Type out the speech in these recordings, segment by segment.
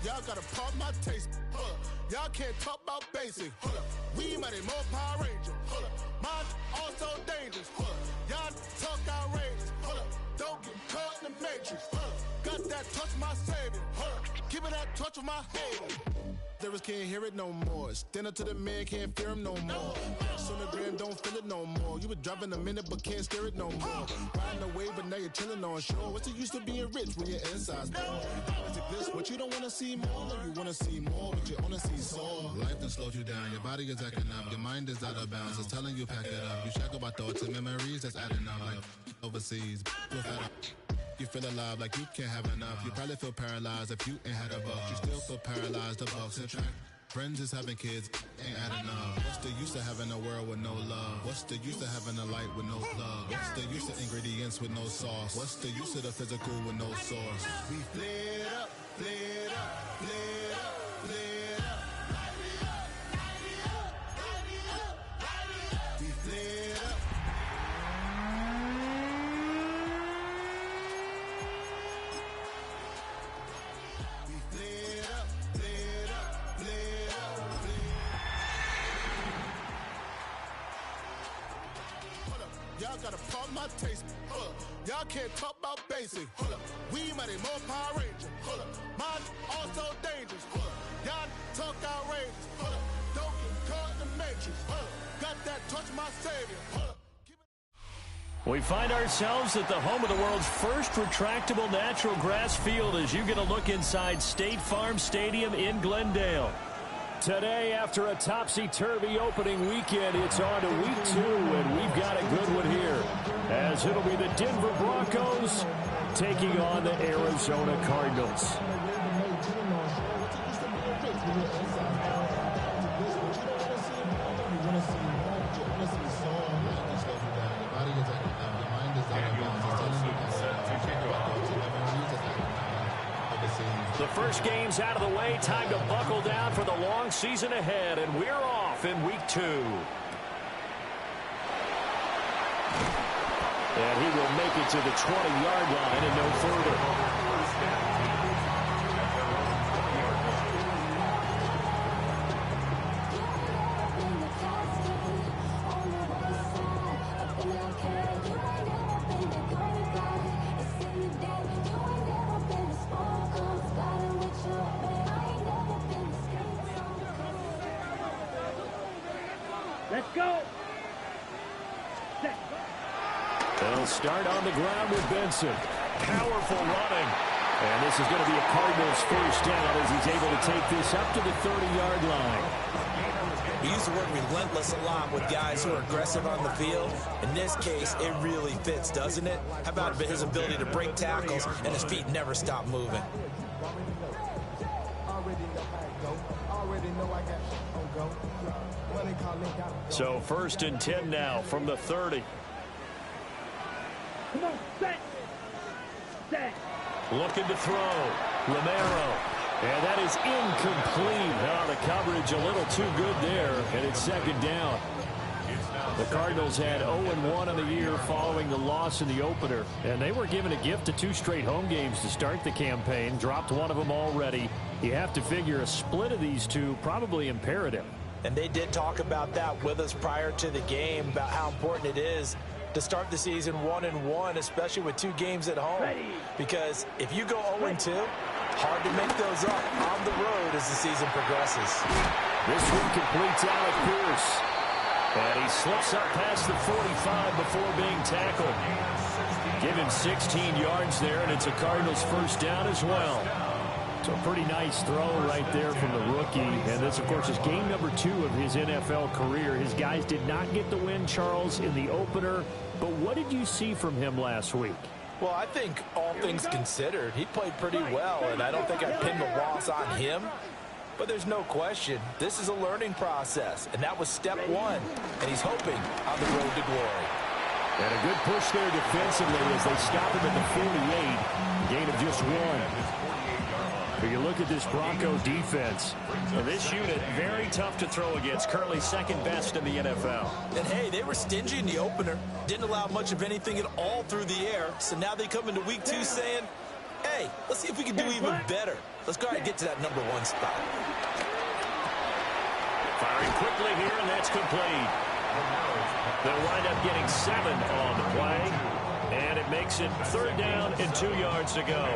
Y'all gotta pump my taste. Y'all can't talk about basic. We might more Power Ranger. Mine also dangerous. Y'all talk outrageous. Don't get caught in the matrix. Got that touch my savior. Keeping that touch with my haters. Lyrics can't hear it no more. Stand up to the man, can't fear him no more. On the gram, don't feel it no more. You were driving a minute, but can't steer it no more. Riding away, but now you're chilling on shore. What's the use of being rich when your inside's poor? Is it this? What you don't want to see more? You want to see more, but you only see sore. Life done slowed you down. Your body is acting up. Your mind is out of bounds. It's telling you pack it up. You shackle by thoughts and memories that's adding up. Like overseas, you feel alive like you can't have enough. You probably feel paralyzed if you ain't had a buck. You still feel paralyzed, the bucks and track. Friends is having kids, ain't adding up. What's the use of having a world with no love? What's the use of having a light with no plug? What's the use of ingredients with no sauce? What's the use of the physical with no source? We flared up, flared up, flared up, flared up. We flared up. Y'all gotta pump my taste. Y'all can't talk about basic. We might more Power Ranger. Mine also dangerous. Y'all talk outrageous. Don't get caught in the matrix. Got that touch my savior. We find ourselves at the home of the world's first retractable natural grass field as you get a look inside State Farm Stadium in Glendale. Today, after a topsy-turvy opening weekend, it's on to week 2, and we've got a good one here, as it'll be the Denver Broncos taking on the Arizona Cardinals. The first game's out of the way. Time to buckle down for the long season ahead, and we're off in week 2. And he will make it to the 20-yard line and no further. Let's go. They'll start on the ground with Benson. Powerful running. And this is going to be a Cardinals first down as he's able to take this up to the 30-yard line. We use the word relentless a lot with guys who are aggressive on the field. In this case, it really fits, doesn't it? How about his ability to break tackles and his feet never stop moving? So 1st and 10 now from the 30. Come on, set. Set. Looking to throw. Romero. And that is incomplete. Oh, the coverage a little too good there, and it's 2nd down. The Cardinals had 0-1 on the year following the loss in the opener, and they were given a gift of 2 straight home games to start the campaign. Dropped one of them already. You have to figure a split of these two probably imperative. And they did talk about that with us prior to the game, about how important it is to start the season 1-1, especially with 2 games at home. Because if you go 0-2, hard to make those up on the road as the season progresses. This one completes Alec Pierce. And he slips up past the 45 before being tackled. Give him 16 yards there, and it's a Cardinals first down as well. So a pretty nice throw right there from the rookie. And this, of course, is game number 2 of his NFL career. His guys did not get the win, Charles, in the opener. But what did you see from him last week? Well, I think all things considered, he played pretty well, and I don't think I'd pin the loss on him. But there's no question, this is a learning process, and that was step 1, and he's hoping on the road to glory. And a good push there defensively as they stop him at the 48, gain of just 1. But you look at this Bronco defense. Well, this unit, very tough to throw against. Currently second best in the NFL. And, hey, they were stingy in the opener. Didn't allow much of anything at all through the air. So now they come into week 2 saying, hey, let's see if we can do even better. Let's go ahead and get to that number 1 spot. Firing quickly here, and that's complete. They'll wind up getting 7 on the play. And it makes it 3rd down and 2 yards to go.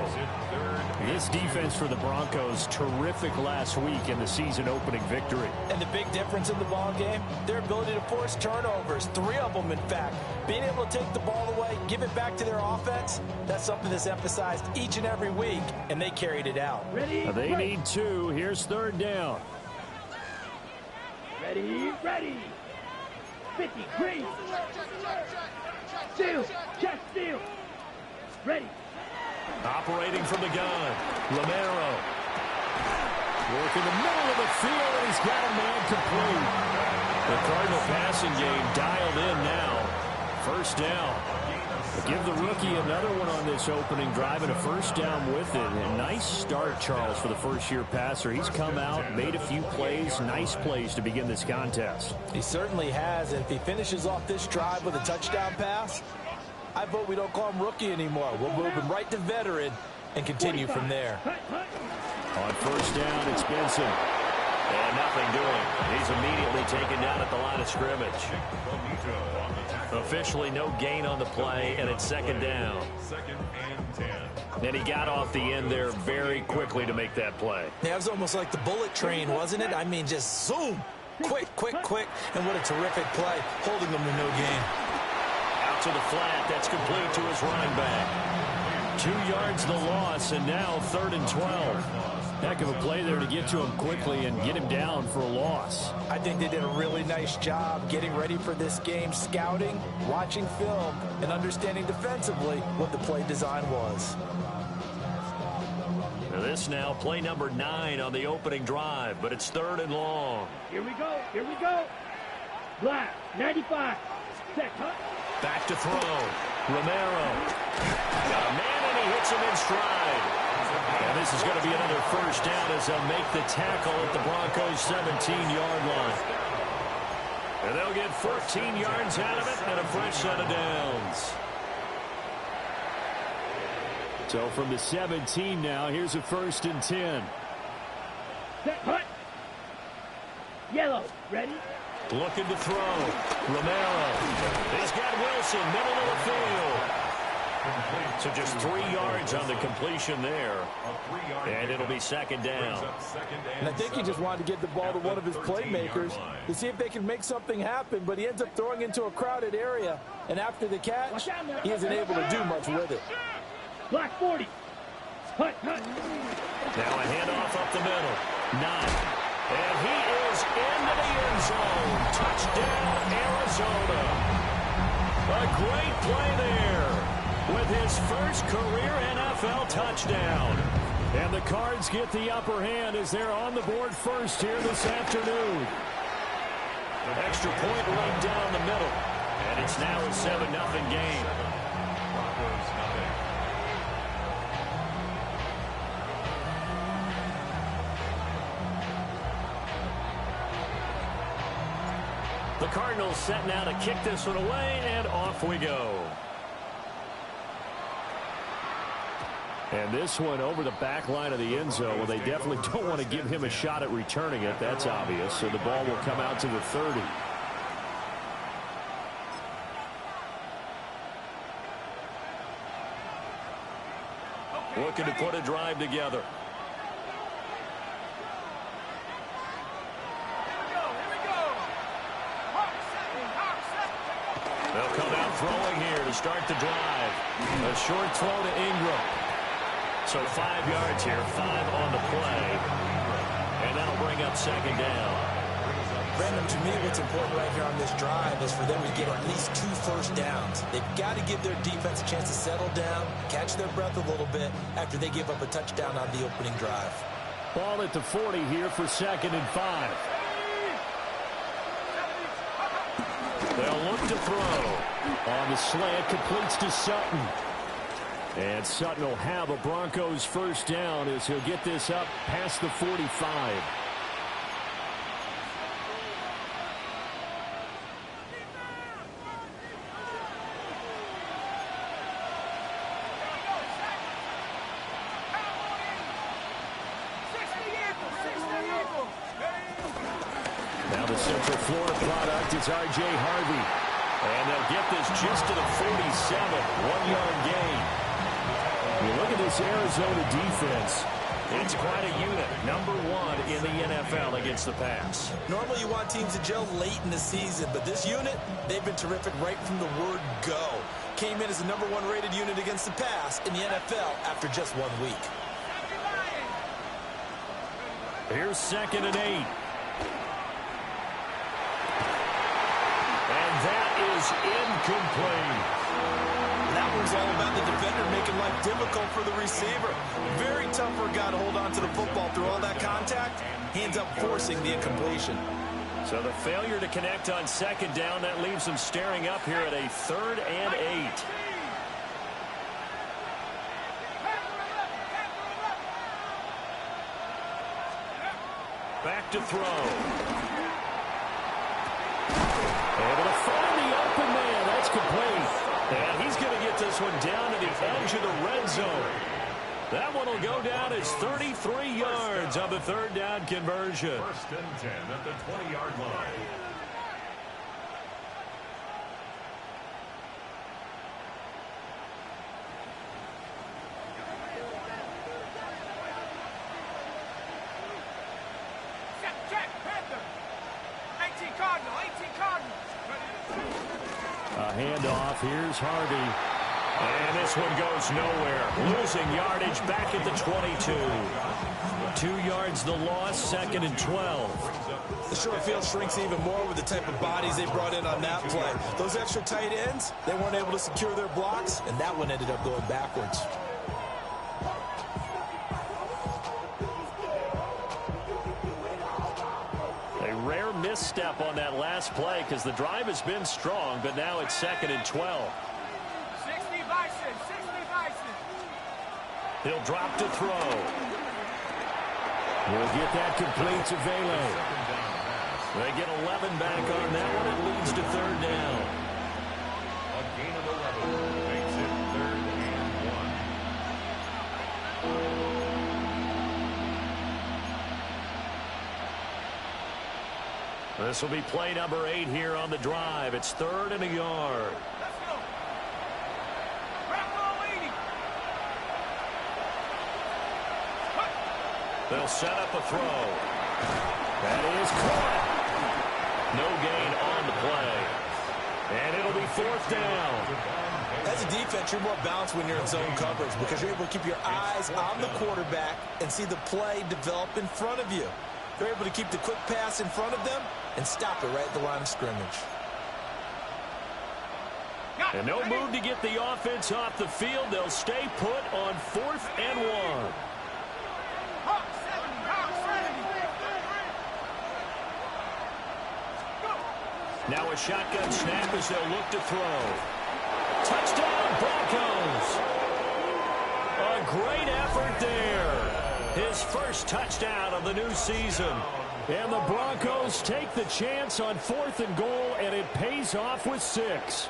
This defense for the Broncos, terrific last week in the season-opening victory. And the big difference in the ball game, their ability to force turnovers, 3 of them, in fact. Being able to take the ball away, give it back to their offense, that's something that's emphasized each and every week, and they carried it out. They need 2. Here's 3rd down. Ready. 50, green. Steal, check, steal. Ready. Operating from the gun, Romero. Work in the middle of the field, and he's got a man complete. The Cardinal passing game dialed in now. 1st down. Give the rookie another one on this opening drive and a 1st down with it. A nice start, Charles, for the first-year passer. He's come out, made a few plays, nice plays to begin this contest. He certainly has, and if he finishes off this drive with a touchdown pass, I vote we don't call him rookie anymore. We'll move him right to veteran and continue from there. On 1st down, it's Benson. And nothing doing. He's immediately taken down at the line of scrimmage. Officially no gain on the play, and it's 2nd down. And he got off the end there very quickly to make that play. Yeah, it was almost like the bullet train, wasn't it? I mean, just zoom. Quick. And what a terrific play, holding them to no gain. Out to the flat. That's complete to his running back. 2 yards the loss, and now 3rd and 12. Heck of a play there to get to him quickly and get him down for a loss. I think they did a really nice job getting ready for this game, scouting, watching film, and understanding defensively what the play design was. Now this now play number 9 on the opening drive, but it's 3rd and long. Here we go. Black, 95. Set, cut. Back to throw. Romero. Got a man, and he hits him in stride. And this is going to be another 1st down as they'll make the tackle at the Broncos' 17-yard line. And they'll get 14 yards out of it and a fresh set of downs. So from the 17 now, here's a 1st and 10. Set, cut. Yellow, ready. Looking to throw. Romero. He's got Wilson, middle of the field. So just 3 yards on the completion there. And it'll be 2nd down. And I think he just wanted to get the ball to one of his playmakers to see if they can make something happen, but he ends up throwing into a crowded area. And after the catch, he isn't able to do much with it. Black 40. Cut. Now a handoff up the middle. 9. And he is into the end zone. Touchdown, Arizona. A great play there with his first career NFL touchdown. And the Cards get the upper hand as they're on the board first here this afternoon. An extra point right down the middle. And it's now a 7-0 game. The Cardinals set now to kick this one away, and off we go. And this one over the back line of the end zone. Well, they definitely don't want to give him a shot at returning it. That's obvious. So the ball will come out to the 30. Looking to put a drive together. They'll come out throwing here to start the drive. A short throw to Ingram. So 5 yards here, 5 on the play. And that'll bring up 2nd down. Brandon, to me, what's important right here on this drive is for them to get at least 2 first downs. They've got to give their defense a chance to settle down, catch their breath a little bit after they give up a touchdown on the opening drive. Ball at the 40 here for 2nd and 5. They'll look to throw. On the slant, completes to Sutton. And Sutton will have a Broncos first down as he'll get this up past the 45. Now the Central Florida product is R.J. Harvey. And they'll get this just to the 47, 1-yard gain. You look at this Arizona defense. It's quite a unit. Number 1 in the NFL against the pass. Normally you want teams to gel late in the season, but this unit, they've been terrific right from the word go. Came in as the number 1 rated unit against the pass in the NFL after just 1 week. Here's 2nd and 8. And that is incomplete. That one's all about the defender making life difficult for the receiver. Very tough for a guy to hold on to the football through all that contact. He ends up forcing the incompletion. So the failure to connect on 2nd down, that leaves him staring up here at a 3rd and 8. Back to throw. Able to find the open man. That's complete. And he's going to get this one down to the edge of the red zone. That one will go down as 33 yards on the 3rd down conversion. 1st and 10 at the 20-yard line. A handoff. Here's Harvey. And this one goes nowhere. Losing yardage back at the 22. 2 yards the loss, 2nd and 12. The short field shrinks even more with the type of bodies they brought in on that play. Those extra tight ends, they weren't able to secure their blocks, and that one ended up going backwards. A rare misstep on that last play because the drive has been strong, but now it's 2nd and 12. He'll drop to throw. We'll get that complete to Velo. They get 11 back on that one. It leads to 3rd down. A gain of 11 makes it 3rd and 1. This will be play number 8 here on the drive. It's 3rd and a yard. They'll set up a throw. That is caught. No gain on the play. And it'll be 4th down. As a defense, you're more balanced when you're in zone coverage because you're able to keep your eyes on the quarterback and see the play develop in front of you. They're able to keep the quick pass in front of them and stop it right at the line of scrimmage. And no move to get the offense off the field. They'll stay put on 4th and 1. Now a shotgun snap as they'll look to throw. Touchdown, Broncos! A great effort there. His first touchdown of the new season. And the Broncos take the chance on 4th and goal, and it pays off with 6.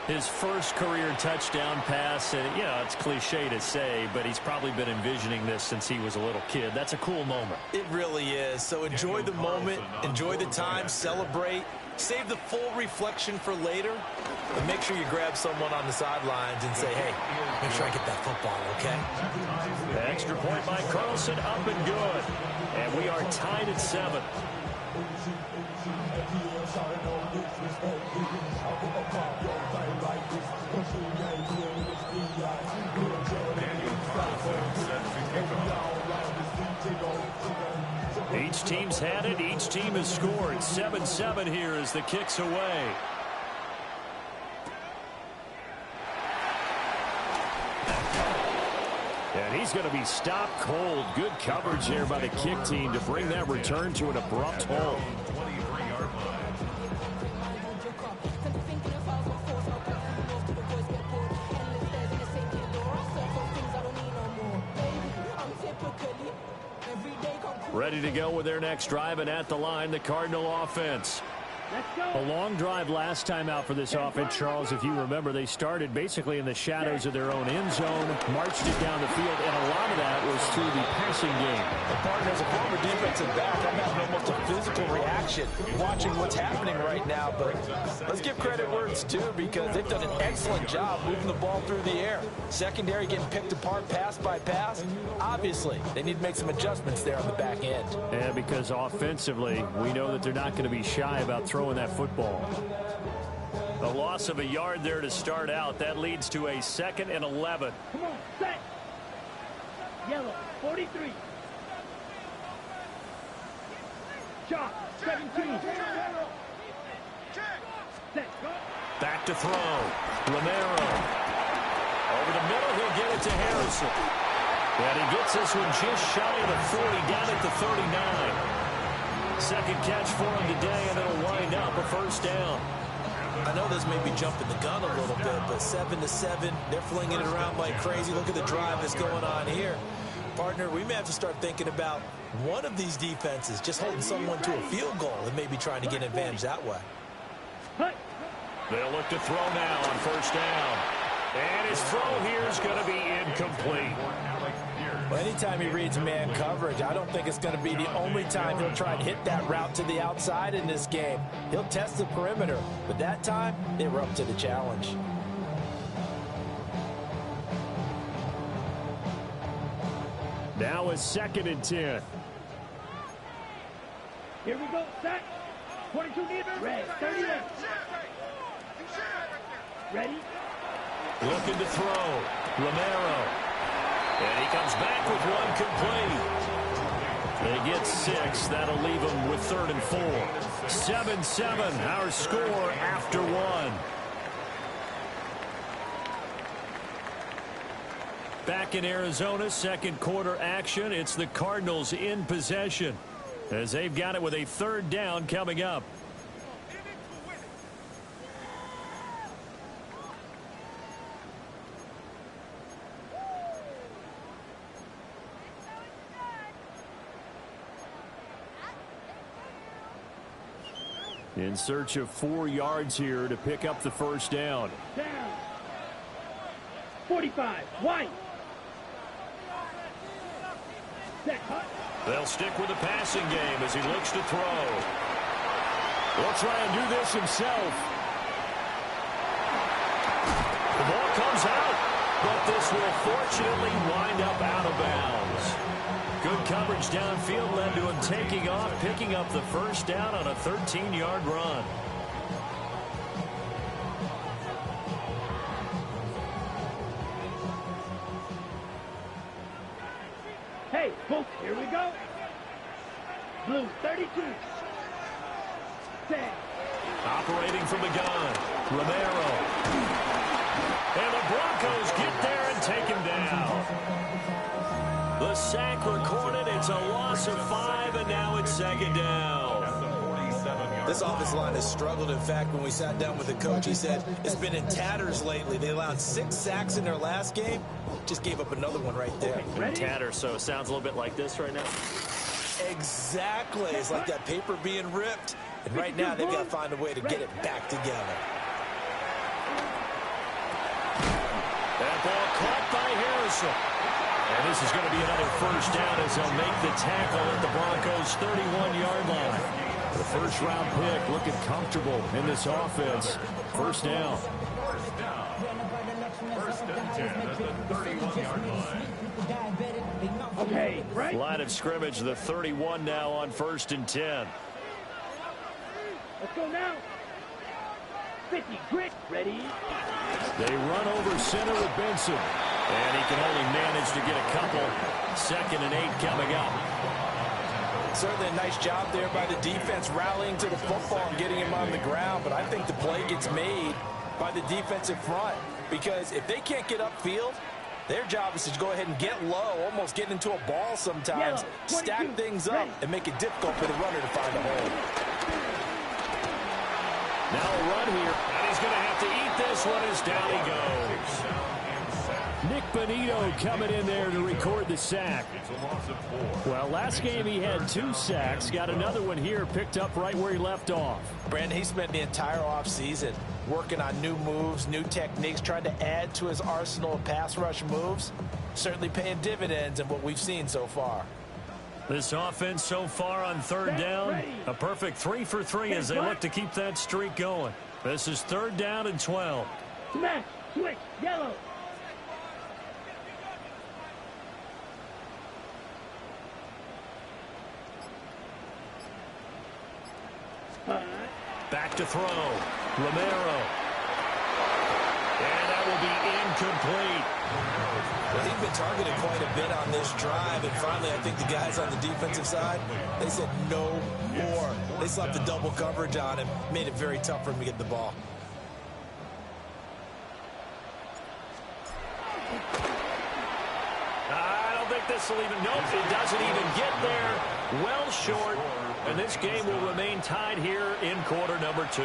His first career touchdown pass, and you know, it's cliche to say, but he's probably been envisioning this since he was a little kid. That's a cool moment. It really is. So enjoy the moment, enjoy the time, celebrate, save the full reflection for later, and make sure you grab someone on the sidelines and say, hey, make sure I get that football, okay? The extra point by Carlson, up and good. And we are tied at 7. Each team's had it. Each team has scored. 7-7 here as the kick's away. And he's going to be stopped cold. Good coverage there by the kick team to bring that return to an abrupt halt. 23-yard line. Ready to go with their next drive, and at the line, the Cardinal offense. A long drive last time out for this offense, Charles. If you remember, they started basically in the shadows of their own end zone, marched it down the field, and a lot of that was through the passing game. The partner, as a former defensive back, I'm having almost a physical reaction watching what's happening right now. But let's give credit where it's due, because they've done an excellent job moving the ball through the air. Secondary getting picked apart pass by pass. Obviously, they need to make some adjustments there on the back end. And because offensively, we know that they're not going to be shy about throwing that football. A loss of a yard there to start out. That leads to a 2nd and 11. Come on, set. Yellow, 43. Shot, 17. Set, go. Back to throw. Romero. Over the middle, he'll get it to Harrison. And he gets this one just shy of the 40, down at the 39. Second catch for him today, and it'll wind up a first down. I know this may be jumping the gun a little bit, but 7-7, they're flinging it around like crazy. Look at the drive that's going on here. Partner, we may have to start thinking about one of these defenses just holding someone to a field goal and maybe trying to get an advantage that way. They'll look to throw now on first down. And his throw here is going to be incomplete. Well, anytime he reads man coverage, I don't think it's going to be the only time he'll try and hit that route to the outside in this game. He'll test the perimeter, but that time, they were up to the challenge. Now a 2nd and 10. Here we go, set. 22 meters. Red, 30 left. Ready? Looking to throw. Romero. And he comes back with one complete. They get 6. That'll leave them with 3rd and 4. 7-7, our score after 1. Back in Arizona, 2nd quarter action. It's the Cardinals in possession, as they've got it with a 3rd down coming up. In search of 4 yards here to pick up the first down. Down. 45. White. Set. Hut. They'll stick with the passing game as he looks to throw. He'll try and do this himself. The ball comes out, but this will fortunately wind up out of bounds. Good coverage downfield led to him taking off, picking up the first down on a 13-yard run. Hey, folks, here we go. Blue, 32. Set. Operating from the gun, Romero. And the Broncos get there and take him down. The sack recorded. It's a loss of 5, and now it's 2nd down. This offensive line has struggled. In fact, when we sat down with the coach, he said it's been in tatters lately. They allowed 6 sacks in their last game. Just gave up another one right there. In tatters, so it sounds a little bit like this right now. Exactly. It's like that paper being ripped. And right now, they've got to find a way to get it back together. That ball caught by Harrison. And this is going to be another first down as they'll make the tackle at the Broncos' 31-yard line. The first-round pick looking comfortable in this offense. First down. First and 10 at the 31-yard line. Okay, right. Line of scrimmage, the 31 now on 1st and 10. Let's go now. 50, grit, ready. They run over center with Benson. And he can only manage to get a couple. 2nd and 8 coming up. Certainly a nice job there by the defense rallying to the football and getting him on the ground. But I think the play gets made by the defensive front. Because if they can't get upfield, their job is to go ahead and get low, almost get into a ball sometimes, stack things up, and make it difficult for the runner to find a hole. Now a run here, and he's going to have to eat this one as down he goes. Nick Bonito coming in there to record the sack. It's a loss of 4. Well, last game he had 2 sacks. Got another one here, picked up right where he left off. Brandon, he spent the entire offseason working on new moves, new techniques, trying to add to his arsenal of pass rush moves. Certainly paying dividends in what we've seen so far. This offense so far on 3rd down, a perfect 3 for 3 as they look to keep that streak going. This is 3rd down and 12. Smash, switch, yellow. Back to throw. Romero. And that will be incomplete. Well, he's been targeted quite a bit on this drive, and finally I think the guys on the defensive side, they said no more. They slapped the double coverage on him, made it very tough for him to get the ball. I don't think this will even, nope, it doesn't even get there. Well short, and this game will remain tied here in quarter number 2.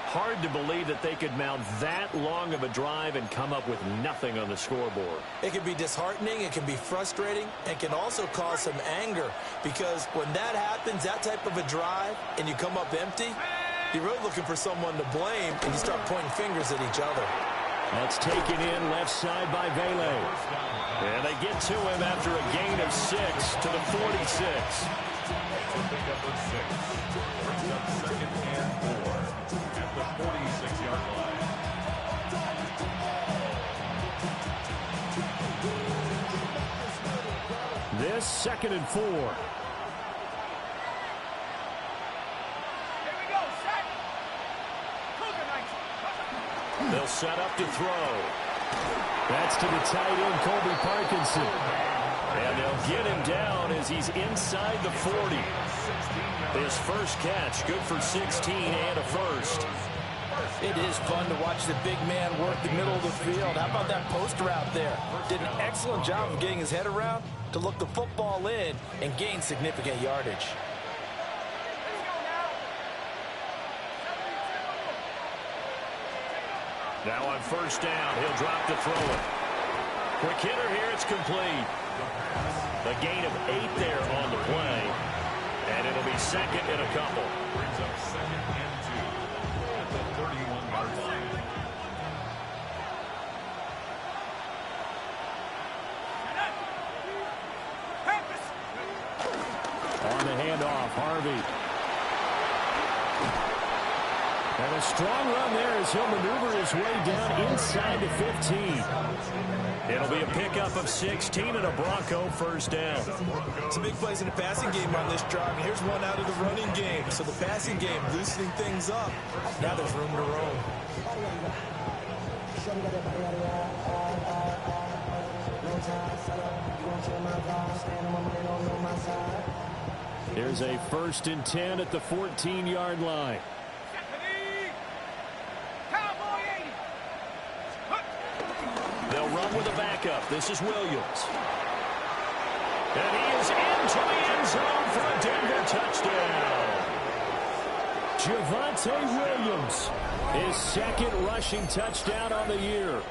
Hard to believe that they could mount that long of a drive and come up with nothing on the scoreboard. It can be disheartening, it can be frustrating, and can also cause some anger, because when that happens, that type of a drive, and you come up empty, you're really looking for someone to blame, and you start pointing fingers at each other. That's taken in left side by Vele. And they get to him after a gain of 6 to the 46. Pick up with 6. Brings up 2nd and 4 at the 46-yard line. This 2nd and 4. They'll set up to throw. That's to the tight end, Colby Parkinson. And they'll get him down as he's inside the 40. His first catch, good for 16 and a first. It is fun to watch the big man work the middle of the field. How about that post route there? Did an excellent job of getting his head around to look the football in and gain significant yardage. Now on 1st down, he'll drop to throw it. Quick hitter here, it's complete. A gain of 8 there on the play. And it'll be 2nd and a couple. Brings up 2nd and 2 at the 31-yard line. On the handoff, Harvey. And a strong run there as he'll maneuver his way down inside the 15. It'll be a pickup of 16 and a Bronco 1st down. Some big plays in the passing game on this drive. And here's one out of the running game. So the passing game loosening things up. Now there's room to roam. Here's a 1st and 10 at the 14-yard line. They'll run with a backup. This is Williams. And he is into the end zone for a Denver touchdown. Javonte Williams, his 2nd rushing touchdown on the year.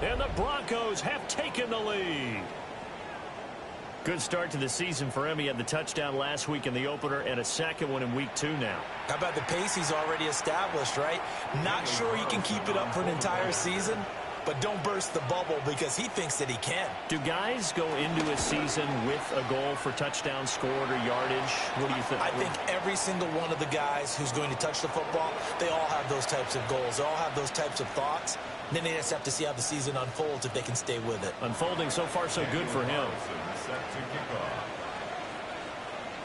And the Broncos have taken the lead. Good start to the season for him. He had the touchdown last week in the opener and a 2nd one in week 2 now. How about the pace he's already established, right? Not sure he can keep it up for an entire season, but don't burst the bubble because he thinks that he can. Do guys go into a season with a goal for touchdown scored or yardage? What do you think? I think every single one of the guys who's going to touch the football, they all have those types of goals. They all have those types of thoughts. Then they just have to see how the season unfolds if they can stay with it. Unfolding so far so good for him.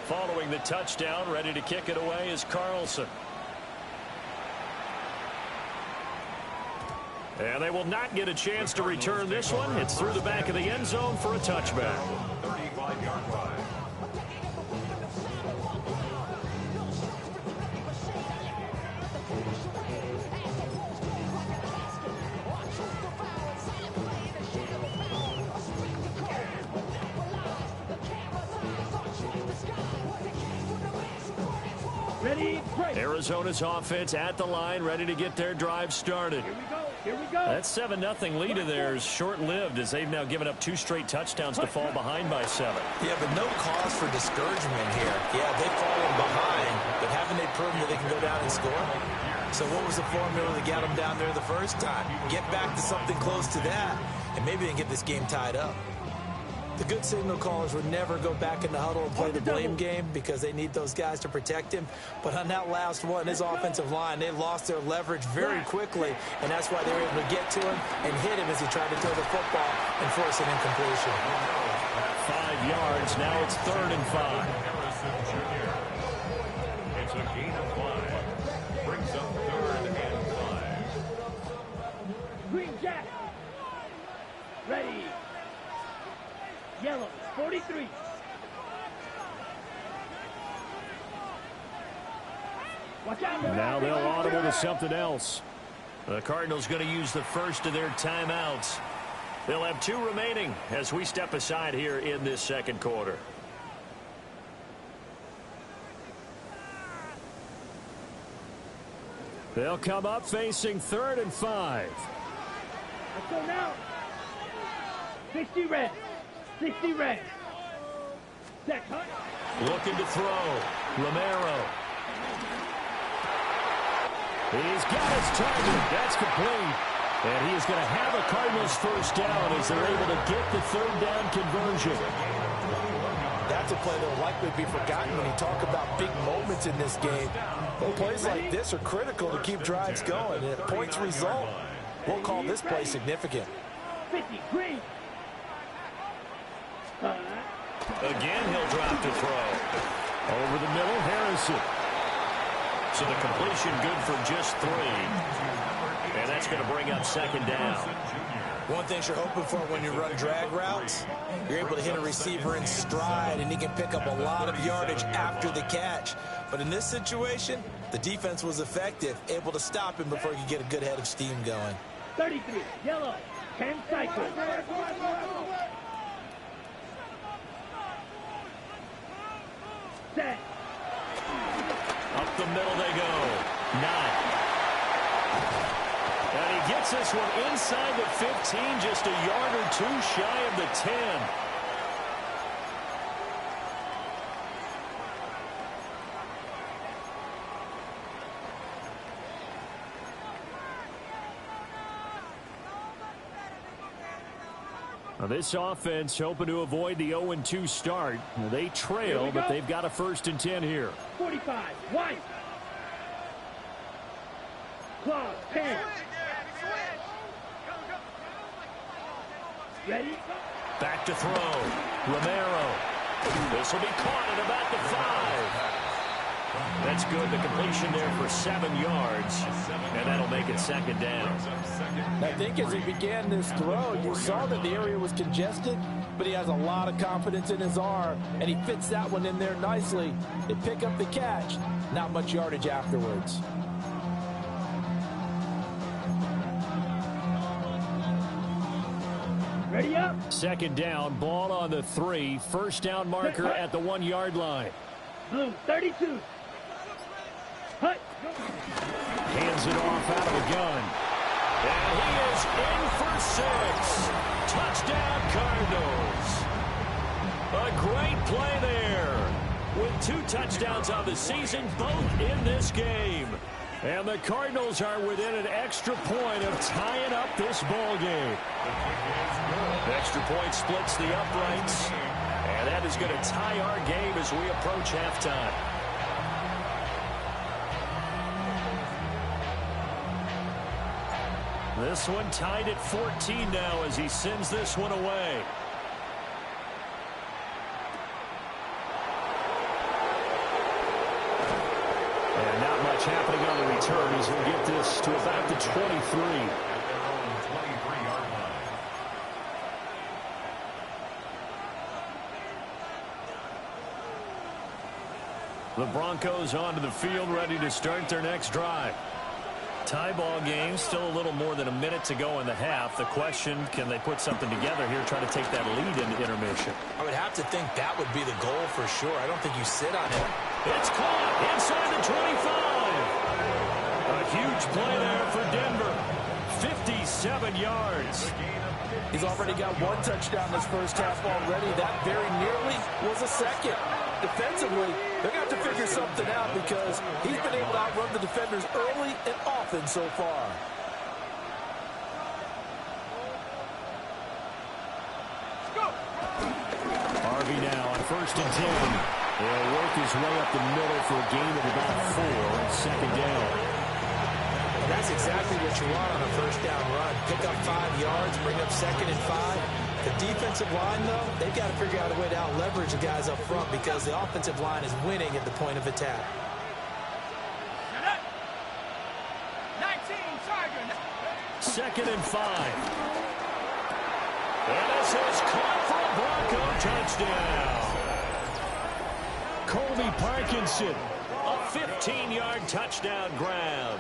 Following the touchdown, ready to kick it away is Carlson. And they will not get a chance to return this one. It's through the back of the end zone for a touchback. 35-yard line. Ready, break. Arizona's offense at the line, ready to get their drive started. Here we go. Here we go. That 7-0 lead of theirs short-lived as they've now given up 2 straight touchdowns to fall behind by 7. Yeah, but no cause for discouragement here. Yeah, they've fallen behind, but haven't they proven that they can go down and score? So what was the formula that got them down there the first time? Get back to something close to that, and maybe they can get this game tied up. The good signal callers would never go back in the huddle and play the blame game because they need those guys to protect him. But on that last one, his offensive line, they lost their leverage very quickly, and that's why they were able to get to him and hit him as he tried to throw the football and force an incompletion. 5 yards. Now it's 3rd and 5. Harrison Jr. It's a gain of 5. Brings up 3rd and 5. Green Jack. Ready. Yellow, 43. Watch out. Now they'll audible to something else. The Cardinals going to use the first of their timeouts. They'll have 2 remaining as we step aside here in this second quarter. They'll come up facing 3rd and 5. Let's go now. 60 red. 60 red. Set, cut. Looking to throw. Romero. He's got his target. That's complete. And he is going to have a Cardinals first down as they're able to get the 3rd down conversion. That's a play that will likely be forgotten when you talk about big moments in this game. Well, plays like this are critical to keep drives going. And if points result, we'll call this play significant. 50, green. Again, he'll drop to throw. Over the middle, Harrison. So the completion good for just 3. And that's going to bring up 2nd down. One thing you're hoping for when you run drag routes, you're able to hit a receiver in stride, and he can pick up a lot of yardage after the catch. But in this situation, the defense was effective, able to stop him before he could get a good head of steam going. 33, yellow, 10 cycles. Set. Up the middle they go. 9. And he gets this one inside the 15, just a yard or 2 shy of the 10. Now this offense hoping to avoid the 0-2 start. They trail, but they've got a 1st and 10 here. 45, white. Claw, 10. Ready? Back to throw. Romero. This will be caught at about the 5. That's good. The completion there for 7 yards. And that'll make it 2nd down. I think as he began this throw, you saw that the area was congested, but he has a lot of confidence in his arm, and he fits that one in there nicely. They pick up the catch. Not much yardage afterwards. Ready up. 2nd down, ball on the 3. 1st down marker at the 1-yard line. Blue, 32. Hut. Hands it off out of the gun. And he is in for 6. Touchdown, Cardinals. A great play there. With 2 touchdowns on the season, both in this game. And the Cardinals are within an extra point of tying up this ball game. Extra point splits the uprights. And that is going to tie our game as we approach halftime. This one tied at 14 now as he sends this one away. And not much happening on the return as he'll get this to about the 23. The Broncos onto the field, ready to start their next drive. Tie ball game, still a little more than a minute to go in the half. The question, can they put something together here, try to take that lead into intermission? I would have to think that would be the goal for sure. I don't think you sit on it. It's caught inside the 25. A huge play there for Denver. 7 yards. He's already got 1 touchdown this first half already. That very nearly was a second. Defensively, they're going to have to figure something out because he's been able to outrun the defenders early and often so far. Harvey now on 1st and 10. He'll work his way up the middle for a gain of about 4 on 2nd down. And that's exactly what you want on a first down run. Pick up 5 yards, bring up 2nd and 5. The defensive line, though, they've got to figure out a way to out-leverage the guys up front because the offensive line is winning at the point of attack. 2nd and 5. And this is caught for a Bronco touchdown. Colby Parkinson, a 15-yard touchdown grab.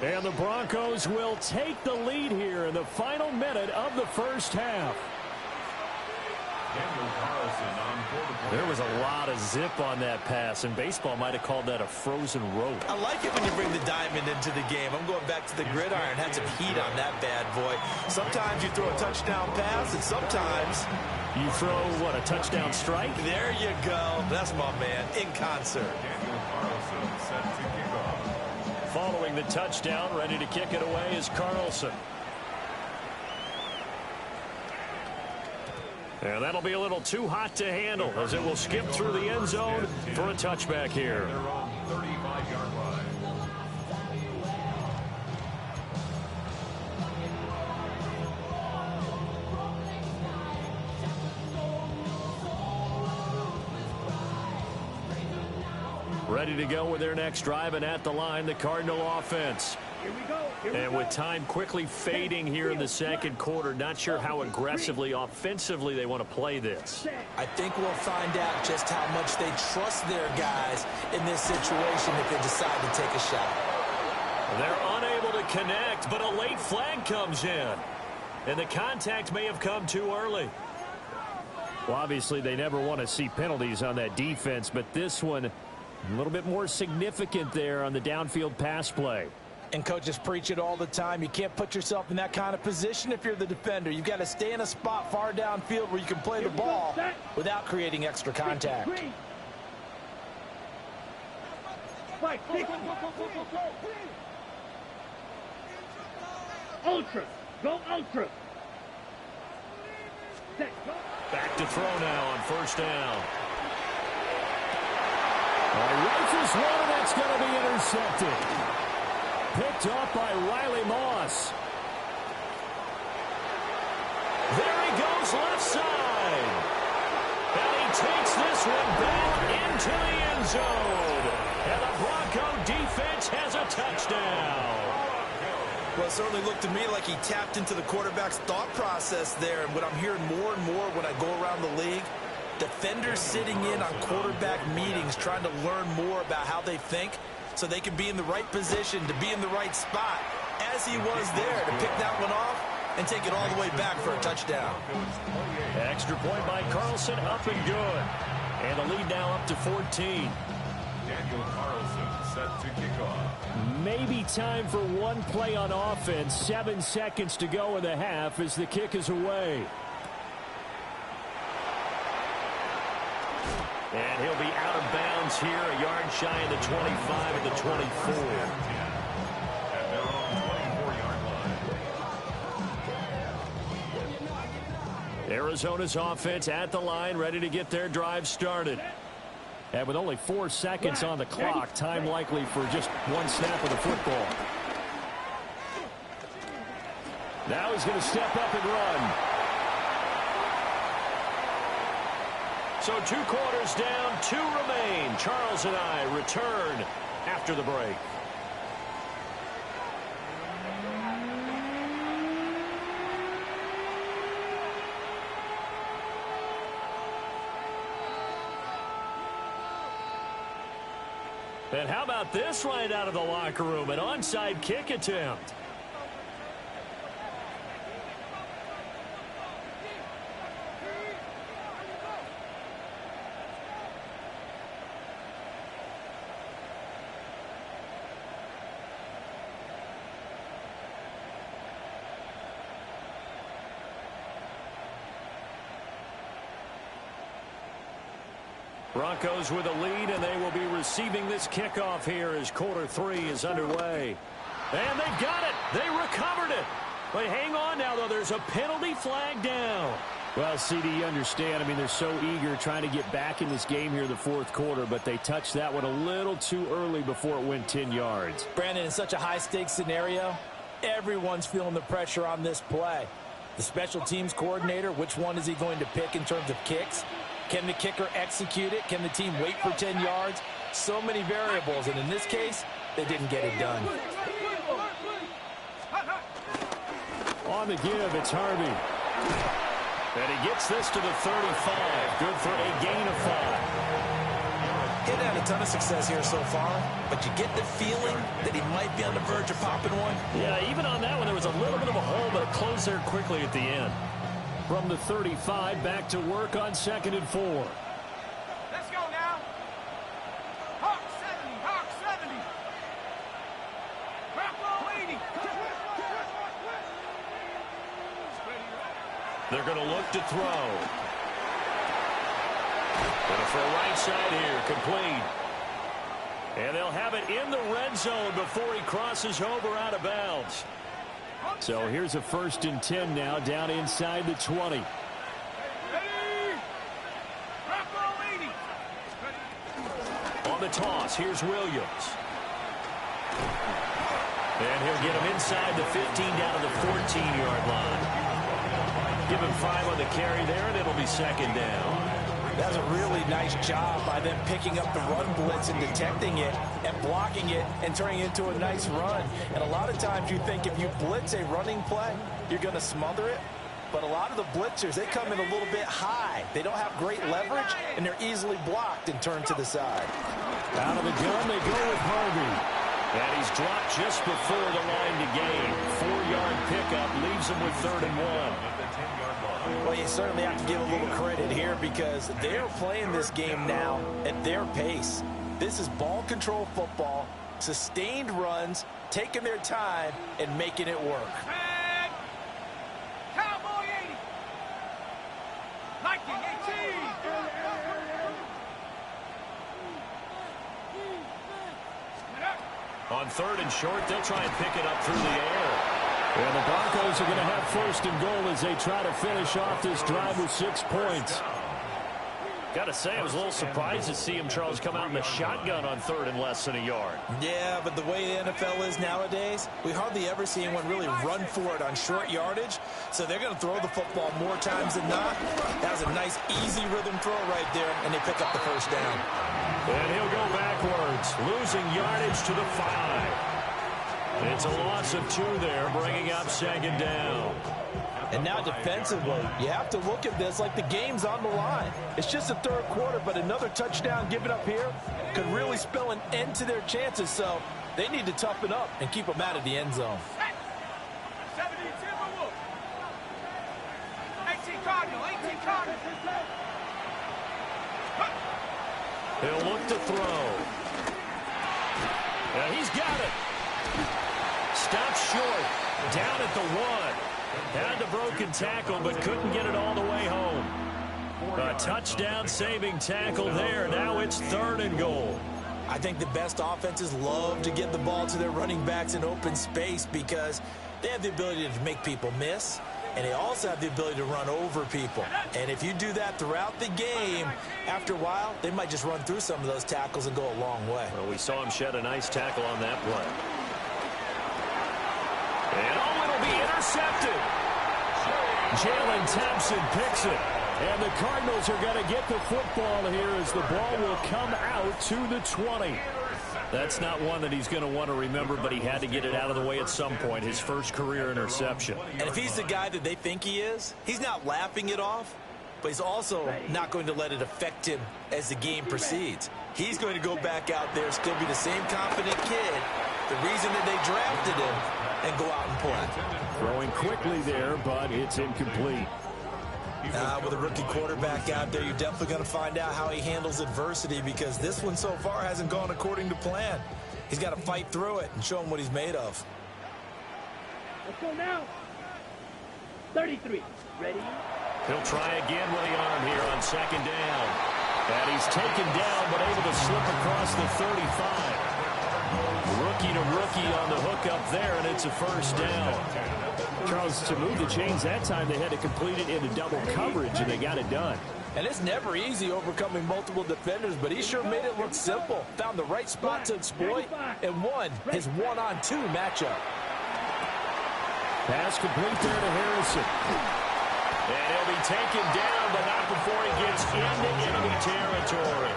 And the Broncos will take the lead here in the final minute of the first half. There was a lot of zip on that pass, and baseball might have called that a frozen rope. I like it when you bring the diamond into the game. I'm going back to the gridiron. Had some heat on that bad boy. Sometimes you throw a touchdown pass, and sometimes you throw, what, a touchdown strike? There you go. That's my man, in concert. Following the touchdown, ready to kick it away is Carlson. And that'll be a little too hot to handle as it will skip through the end zone for a touchback here. Ready to go with their next drive, and at the line, the Cardinal offense. Here we go. And with time quickly fading here in the second quarter, not sure how aggressively, offensively they want to play this. I think we'll find out just how much they trust their guys in this situation if they decide to take a shot. They're unable to connect, but a late flag comes in. And the contact may have come too early. Well, obviously, they never want to see penalties on that defense, but this one, a little bit more significant there on the downfield pass play. And coaches preach it all the time. You can't put yourself in that kind of position if you're the defender. You've got to stay in a spot far downfield where you can play the ball without creating extra contact. Ultra. Go ultra. Back to throw now on 1st down. Rifles one, and that's going to be intercepted. Picked off by Riley Moss. There he goes left side. And he takes this one back into the end zone. And the Bronco defense has a touchdown. Well, it certainly looked to me like he tapped into the quarterback's thought process there. And what I'm hearing more and more when I go around the league, defenders sitting in on quarterback meetings trying to learn more about how they think so they can be in the right position to be in the right spot, as he was there to pick that one off and take it all the way back for a touchdown. Extra point by Carlson, up and good. And the lead now up to 14. Daniel Carlson set to kick off. Maybe time for one play on offense. 7 seconds to go in the half as the kick is away. And he'll be out of bounds here, a yard shy of the 25 and the 24. At their own 24-yard line. Arizona's offense at the line, ready to get their drive started. And with only 4 seconds on the clock, time likely for just one snap of the football. Now he's going to step up and run. So 2 quarters down, 2 remain. Charles and I return after the break. And how about this right out of the locker room? An onside kick attempt. Broncos with a lead, and they will be receiving this kickoff here as quarter 3 is underway. And they've got it. They recovered it. But hang on now, though. There's a penalty flag down. Well, CD, you understand. I mean, they're so eager trying to get back in this game here in the fourth quarter, but they touched that one a little too early before it went 10 yards. Brandon, in such a high-stakes scenario, everyone's feeling the pressure on this play. The special teams coordinator, which one is he going to pick in terms of kicks? Can the kicker execute it? Can the team wait for 10 yards? So many variables, and in this case, they didn't get it done. On the give, it's Harvey. And he gets this to the 35. Good for a gain of 5. He's had a ton of success here so far, but you get the feeling that he might be on the verge of popping one. Yeah, even on that one, there was a little bit of a hole, but it closed there quickly at the end. From the 35, back to work on 2nd and 4. Let's go now. Hawk 70, Hawk 70. Bronco 80. They're going to look to throw. Going for a right side here, complete. And they'll have it in the red zone before he crosses over out of bounds. So here's a 1st and 10 now, down inside the 20. On the toss, here's Williams. And he'll get him inside the 15 down to the 14-yard line. Give him 5 on the carry there, and it'll be 2nd down. That's a really nice job by them picking up the run blitz and detecting it and blocking it and turning it into a nice run. And a lot of times you think if you blitz a running play, you're going to smother it. But a lot of the blitzers, they come in a little bit high. They don't have great leverage, and they're easily blocked and turned to the side. Out of the gun, they go with Harvey. And he's dropped just before the line to gain. 4-yard pickup leaves him with 3rd and 1. Well, you certainly have to give a little credit here because they're playing this game now at their pace. This is ball control football, sustained runs, taking their time, and making it work. Cowboy 80. Viking 18. On 3rd and short, they'll try and pick it up through the air. And the Broncos are going to have 1st and goal as they try to finish off this drive with 6 points. Got to say, I was a little surprised to see him, Charles, come out in the shotgun on 3rd and less than a yard. Yeah, but the way the NFL is nowadays, we hardly ever see anyone really run for it on short yardage. So they're going to throw the football more times than not. That was a nice, easy rhythm throw right there, and they pick up the 1st down. And he'll go backwards, losing yardage to the 5. It's a loss of 2 there, bringing up 2nd down. And now defensively, you have to look at this like the game's on the line. It's just the 3rd quarter, but another touchdown given up here could really spell an end to their chances. So they need to toughen up and keep them out of the end zone. 70 Timberwolves. 18 Cardinal, 18 Cardinal. He'll look to throw. And he's got it. Stops short. Down at the 1. Had the broken tackle, but couldn't get it all the way home. A touchdown-saving tackle there. Now it's 3rd and goal. I think the best offenses love to get the ball to their running backs in open space because they have the ability to make people miss, and they also have the ability to run over people. And if you do that throughout the game, after a while, they might just run through some of those tackles and go a long way. Well, we saw him shed a nice tackle on that play. And it'll be intercepted. Jalen Thompson picks it. And the Cardinals are going to get the football here as the ball will come out to the 20. That's not one that he's going to want to remember, but he had to get it out of the way at some point, his first career interception. And if he's the guy that they think he is, he's not laughing it off, but he's also not going to let it affect him as the game proceeds. He's going to go back out there, still be the same confident kid, the reason that they drafted him, and go out and play. Throwing quickly there, but it's incomplete. With a rookie quarterback out there, you're definitely going to find out how he handles adversity because this one so far hasn't gone according to plan. He's got to fight through it and show him what he's made of. Let's go now. 33. Ready? He'll try again with the arm here on 2nd down. And he's taken down, but able to slip across the 35. Rookie to rookie on the hook up there, and it's a first down. Charles, to move the chains that time, they had to complete it into double coverage, and they got it done. And it's never easy overcoming multiple defenders, but he sure made it look simple. Found the right spot to exploit and won his one-on-two matchup. Pass complete there to Harrison. And he'll be taken down, but not before he gets into enemy territory.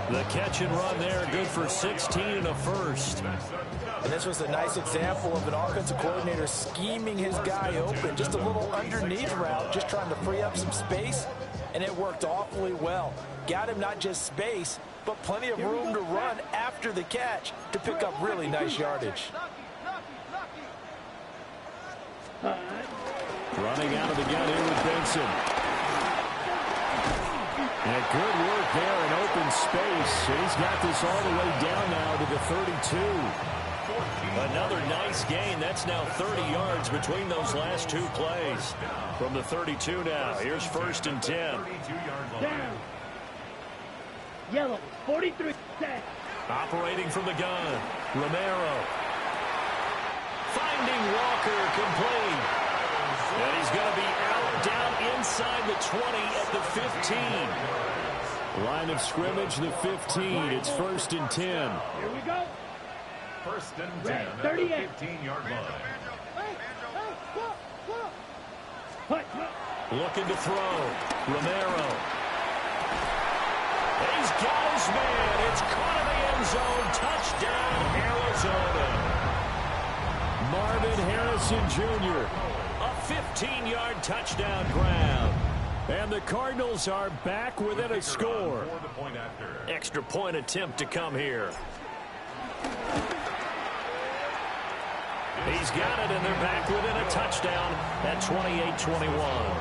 The catch and run there, good for 16 and a first. And this was a nice example of an offensive coordinator scheming his guy open. Just a little underneath route, just trying to free up some space, and it worked awfully well. Got him not just space, but plenty of room to run after the catch to pick up really nice yardage. Running out of the gun here with Benson. And good work there in open space. And he's got this all the way down now to the 32. Another nice gain. That's now 30 yards between those last two plays. From the 32 now. Here's first and 10. Down. Yellow, 43. Set. Operating from the gun. Romero. Finding Walker complete. And he's going to be out down inside the 20 at the 15. Line of scrimmage, the 15. It's first and 10. Here we go. First and 10 at the 15-yard line. Looking to throw. Romero. He's got his man. It's caught in the end zone. Touchdown, Arizona. Marvin Harrison Jr. A 15-yard touchdown grab. And the Cardinals are back within a score. Extra point attempt to come here. He's got it, and they're back within a touchdown at 28-21.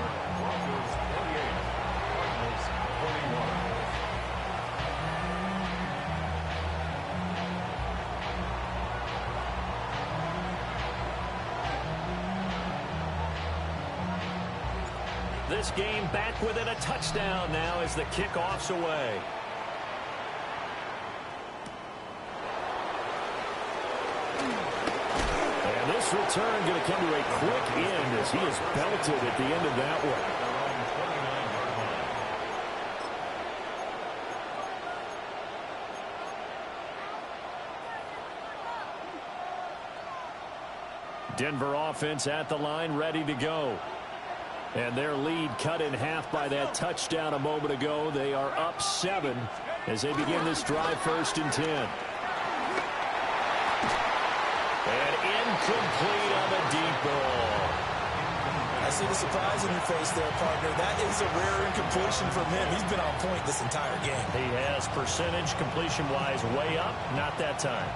This game back within a touchdown now as the kickoff's away. And this return going to come to a quick end as he is belted at the end of that one. Denver offense at the line, ready to go. And their lead cut in half by that touchdown a moment ago. They are up 7 as they begin this drive, first and 10. And incomplete on the deep ball. I see the surprise in your face there, partner. That is a rare incompletion from him. He's been on point this entire game. He has percentage completion-wise way up, not that time.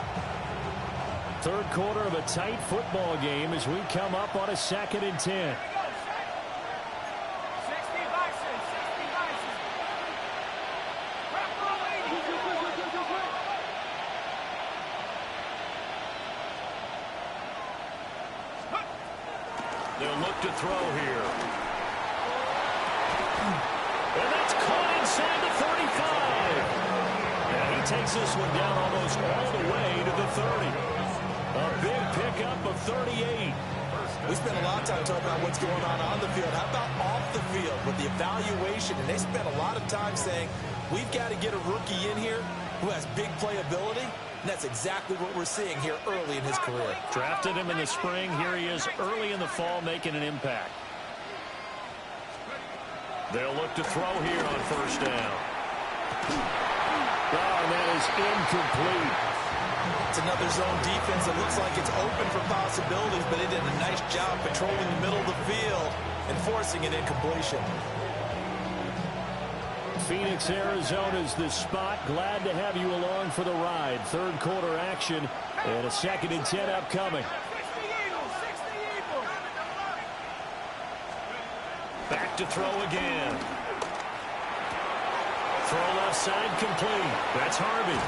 Third quarter of a tight football game as we come up on a 2nd and 10. They'll look to throw here. And that's caught inside the 35. And he takes this one down almost all the way to the 30. A big pickup of 38. We spent a lot of time talking about what's going on the field. How about off the field with the evaluation? And they spent a lot of time saying, we've got to get a rookie in here who has big playability. And that's exactly what we're seeing here early in his career. Drafted him in the spring. Here he is early in the fall making an impact. They'll look to throw here on first down. Oh, and that is incomplete. It's another zone defense that looks like it's open for possibilities, but it did a nice job controlling the middle of the field and forcing an incompletion. Phoenix, Arizona's the spot. Glad to have you along for the ride. Third quarter action and a 2nd and 10 upcoming. Back to throw again. Throw left side complete. That's Harvey.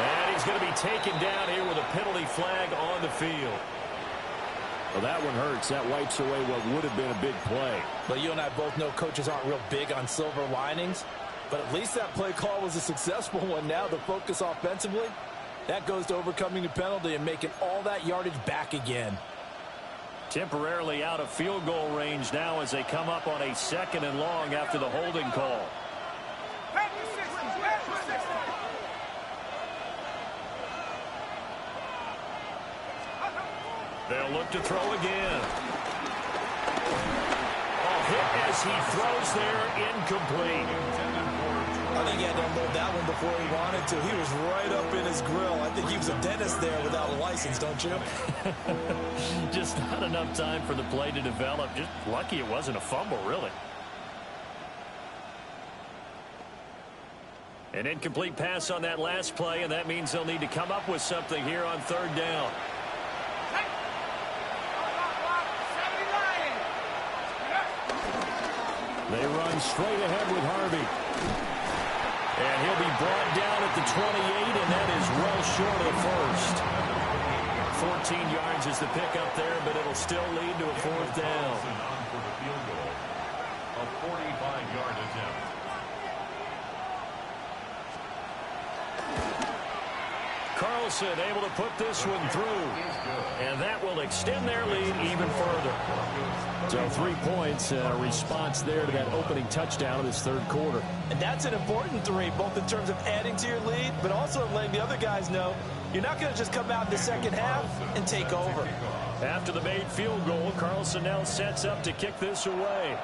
And he's going to be taken down here with a penalty flag on the field. Well, that one hurts. That wipes away what would have been a big play. But you and I both know coaches aren't real big on silver linings. But at least that play call was a successful one. Now the focus offensively, that goes to overcoming the penalty and making all that yardage back again. Temporarily out of field goal range now as they come up on a 2nd and long after the holding call. They'll look to throw again. Hit as he throws there, incomplete. I think he had to unload that one before he wanted to. He was right up in his grill. I think he was a dentist there without a license, don't you? Just not enough time for the play to develop. Just lucky it wasn't a fumble, really. An incomplete pass on that last play, and that means they'll need to come up with something here on 3rd down. They run straight ahead with Harvey. And he'll be brought down at the 28, and that is well short of the 1st. 14 yards is the pickup there, but it'll still lead to a 4th down. For the field goal, a 45-yard attempt. Carlson able to put this one through, and that will extend their lead even further. So 3 points, a response there to that opening touchdown of this 3rd quarter. And that's an important 3, both in terms of adding to your lead, but also letting the other guys know you're not going to just come out in the 2nd half and take over. After the made field goal, Carlson now sets up to kick this away.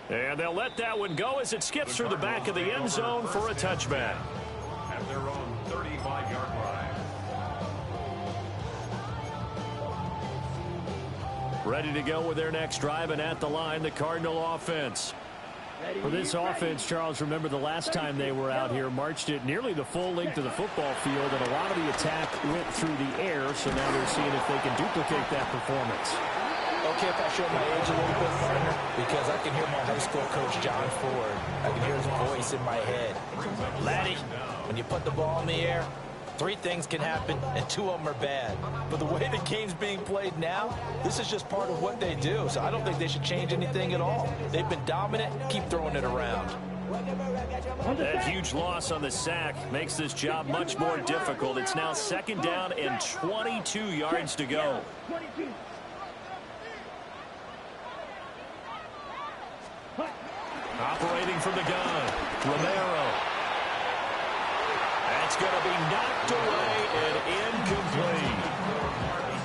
And they'll let that one go as it skips through the back of the end zone for a touchback. At their own 35-yard line. Ready to go with their next drive, and at the line, the Cardinal offense. For this offense, Charles, remember the last time they were out here, marched it nearly the full length of the football field, and a lot of the attack went through the air, so now they're seeing if they can duplicate that performance. Okay, if I show my age a little bit, partner, because I can hear my high school coach, John Ford. I can hear his voice in my head. Laddie, when you put the ball in the air, 3 things can happen, and 2 of them are bad. But the way the game's being played now, this is just part of what they do. So I don't think they should change anything at all. They've been dominant. Keep throwing it around. That huge loss on the sack makes this job much more difficult. It's now 2nd down and 22 yards to go. Operating from the gun, Romero. That's going to be knocked away and incomplete.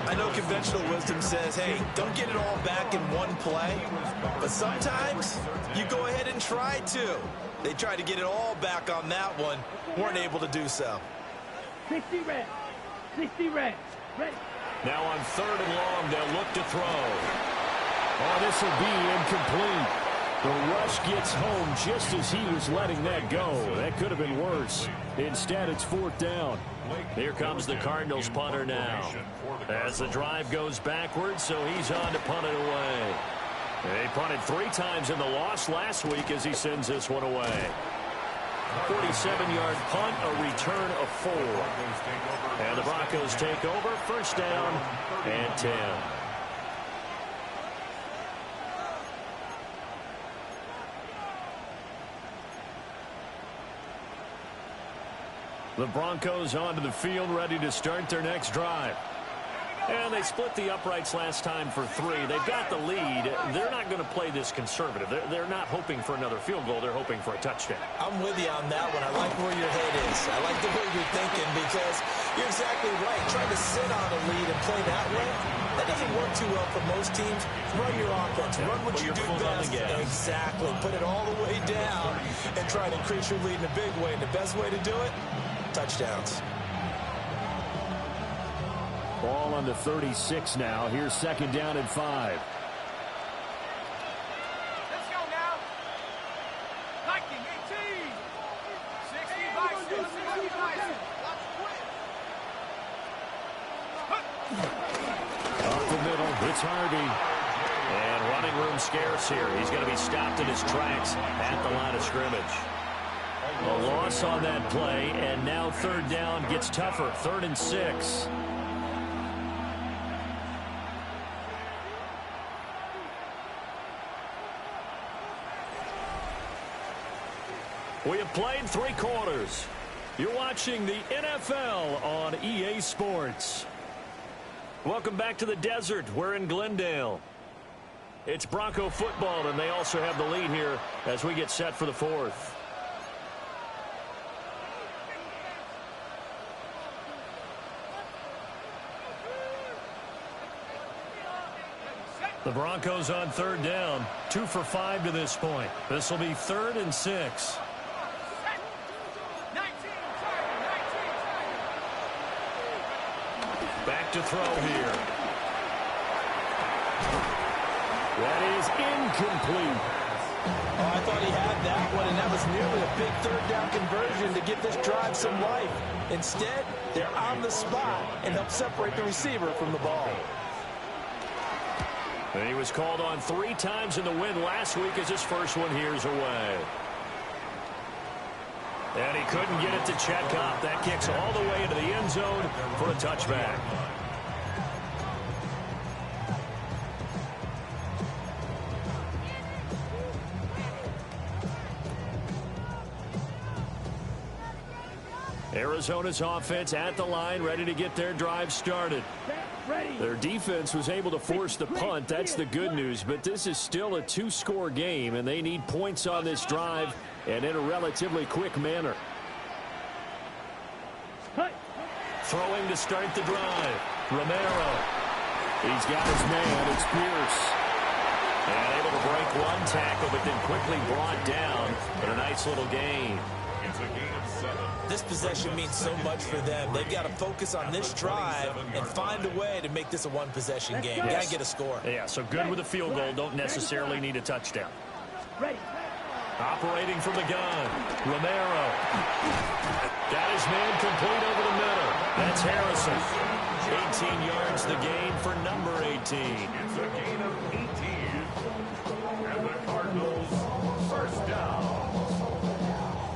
I know conventional wisdom says, hey, don't get it all back in one play. But sometimes you go ahead and try to. They tried to get it all back on that one. Weren't able to do so. 60 red. 60 red. Ready. Now on 3rd and long, they'll look to throw. Oh, this will be incomplete. The rush gets home just as he was letting that go. That could have been worse. Instead, it's 4th down. Here comes the Cardinals punter now. As the drive goes backwards, so he's on to punt it away. They punted 3 times in the loss last week as he sends this one away. 47-yard punt, a return of 4. And the Broncos take over, 1st down and 10. The Broncos onto the field, ready to start their next drive. And they split the uprights last time for 3. They've got the lead. They're not going to play this conservative. They're not hoping for another field goal. They're hoping for a touchdown. I'm with you on that one. I like where your head is. I like the way you're thinking because you're exactly right. Trying to sit on a lead and play that way, that doesn't work too well for most teams. Run your offense. Run what you do best. Exactly. Put it all the way down and try to increase your lead in a big way. And the best way to do it, touchdowns. Ball on the 36 now. Here's 2nd down and 5. Let's go now. 19, 18. 60 Up the middle, it's Harvey. And running room scarce here. He's going to be stopped in his tracks at the line of scrimmage. A loss on that play, and now 3rd down gets tougher. 3rd and 6. We have played 3 quarters. You're watching the NFL on EA Sports. Welcome back to the desert. We're in Glendale. It's Bronco football, and they also have the lead here as we get set for the 4th. The Broncos on 3rd down. 2 for 5 to this point. This will be 3rd and 6. Back to throw here. That is incomplete. Oh, I thought he had that one, and that was nearly a big 3rd down conversion to give this drive some life. Instead, they're on the spot and help separate the receiver from the ball. And he was called on 3 times in the win last week as his first one here's away. And he couldn't get it to check up. That kicks all the way into the end zone for a touchback. Arizona's offense at the line, ready to get their drive started. Their defense was able to force the punt. That's the good news. But this is still a 2-score game, and they need points on this drive and in a relatively quick manner. Throwing to start the drive. Romero. He's got his man. It's Pierce. And able to break 1 tackle, but then quickly brought down. But a nice little gain. It's a gain of 7. This possession means so much for them. They've got to focus on this drive and find a way to make this a 1-possession game. Got to get a score. Yeah, so good with a field goal. Don't necessarily need a touchdown. Operating from the gun. Romero. Got his man complete over the middle. That's Harrison. 18 yards the gain for number 18. It's a gain of 18. And the Cardinals, 1st down.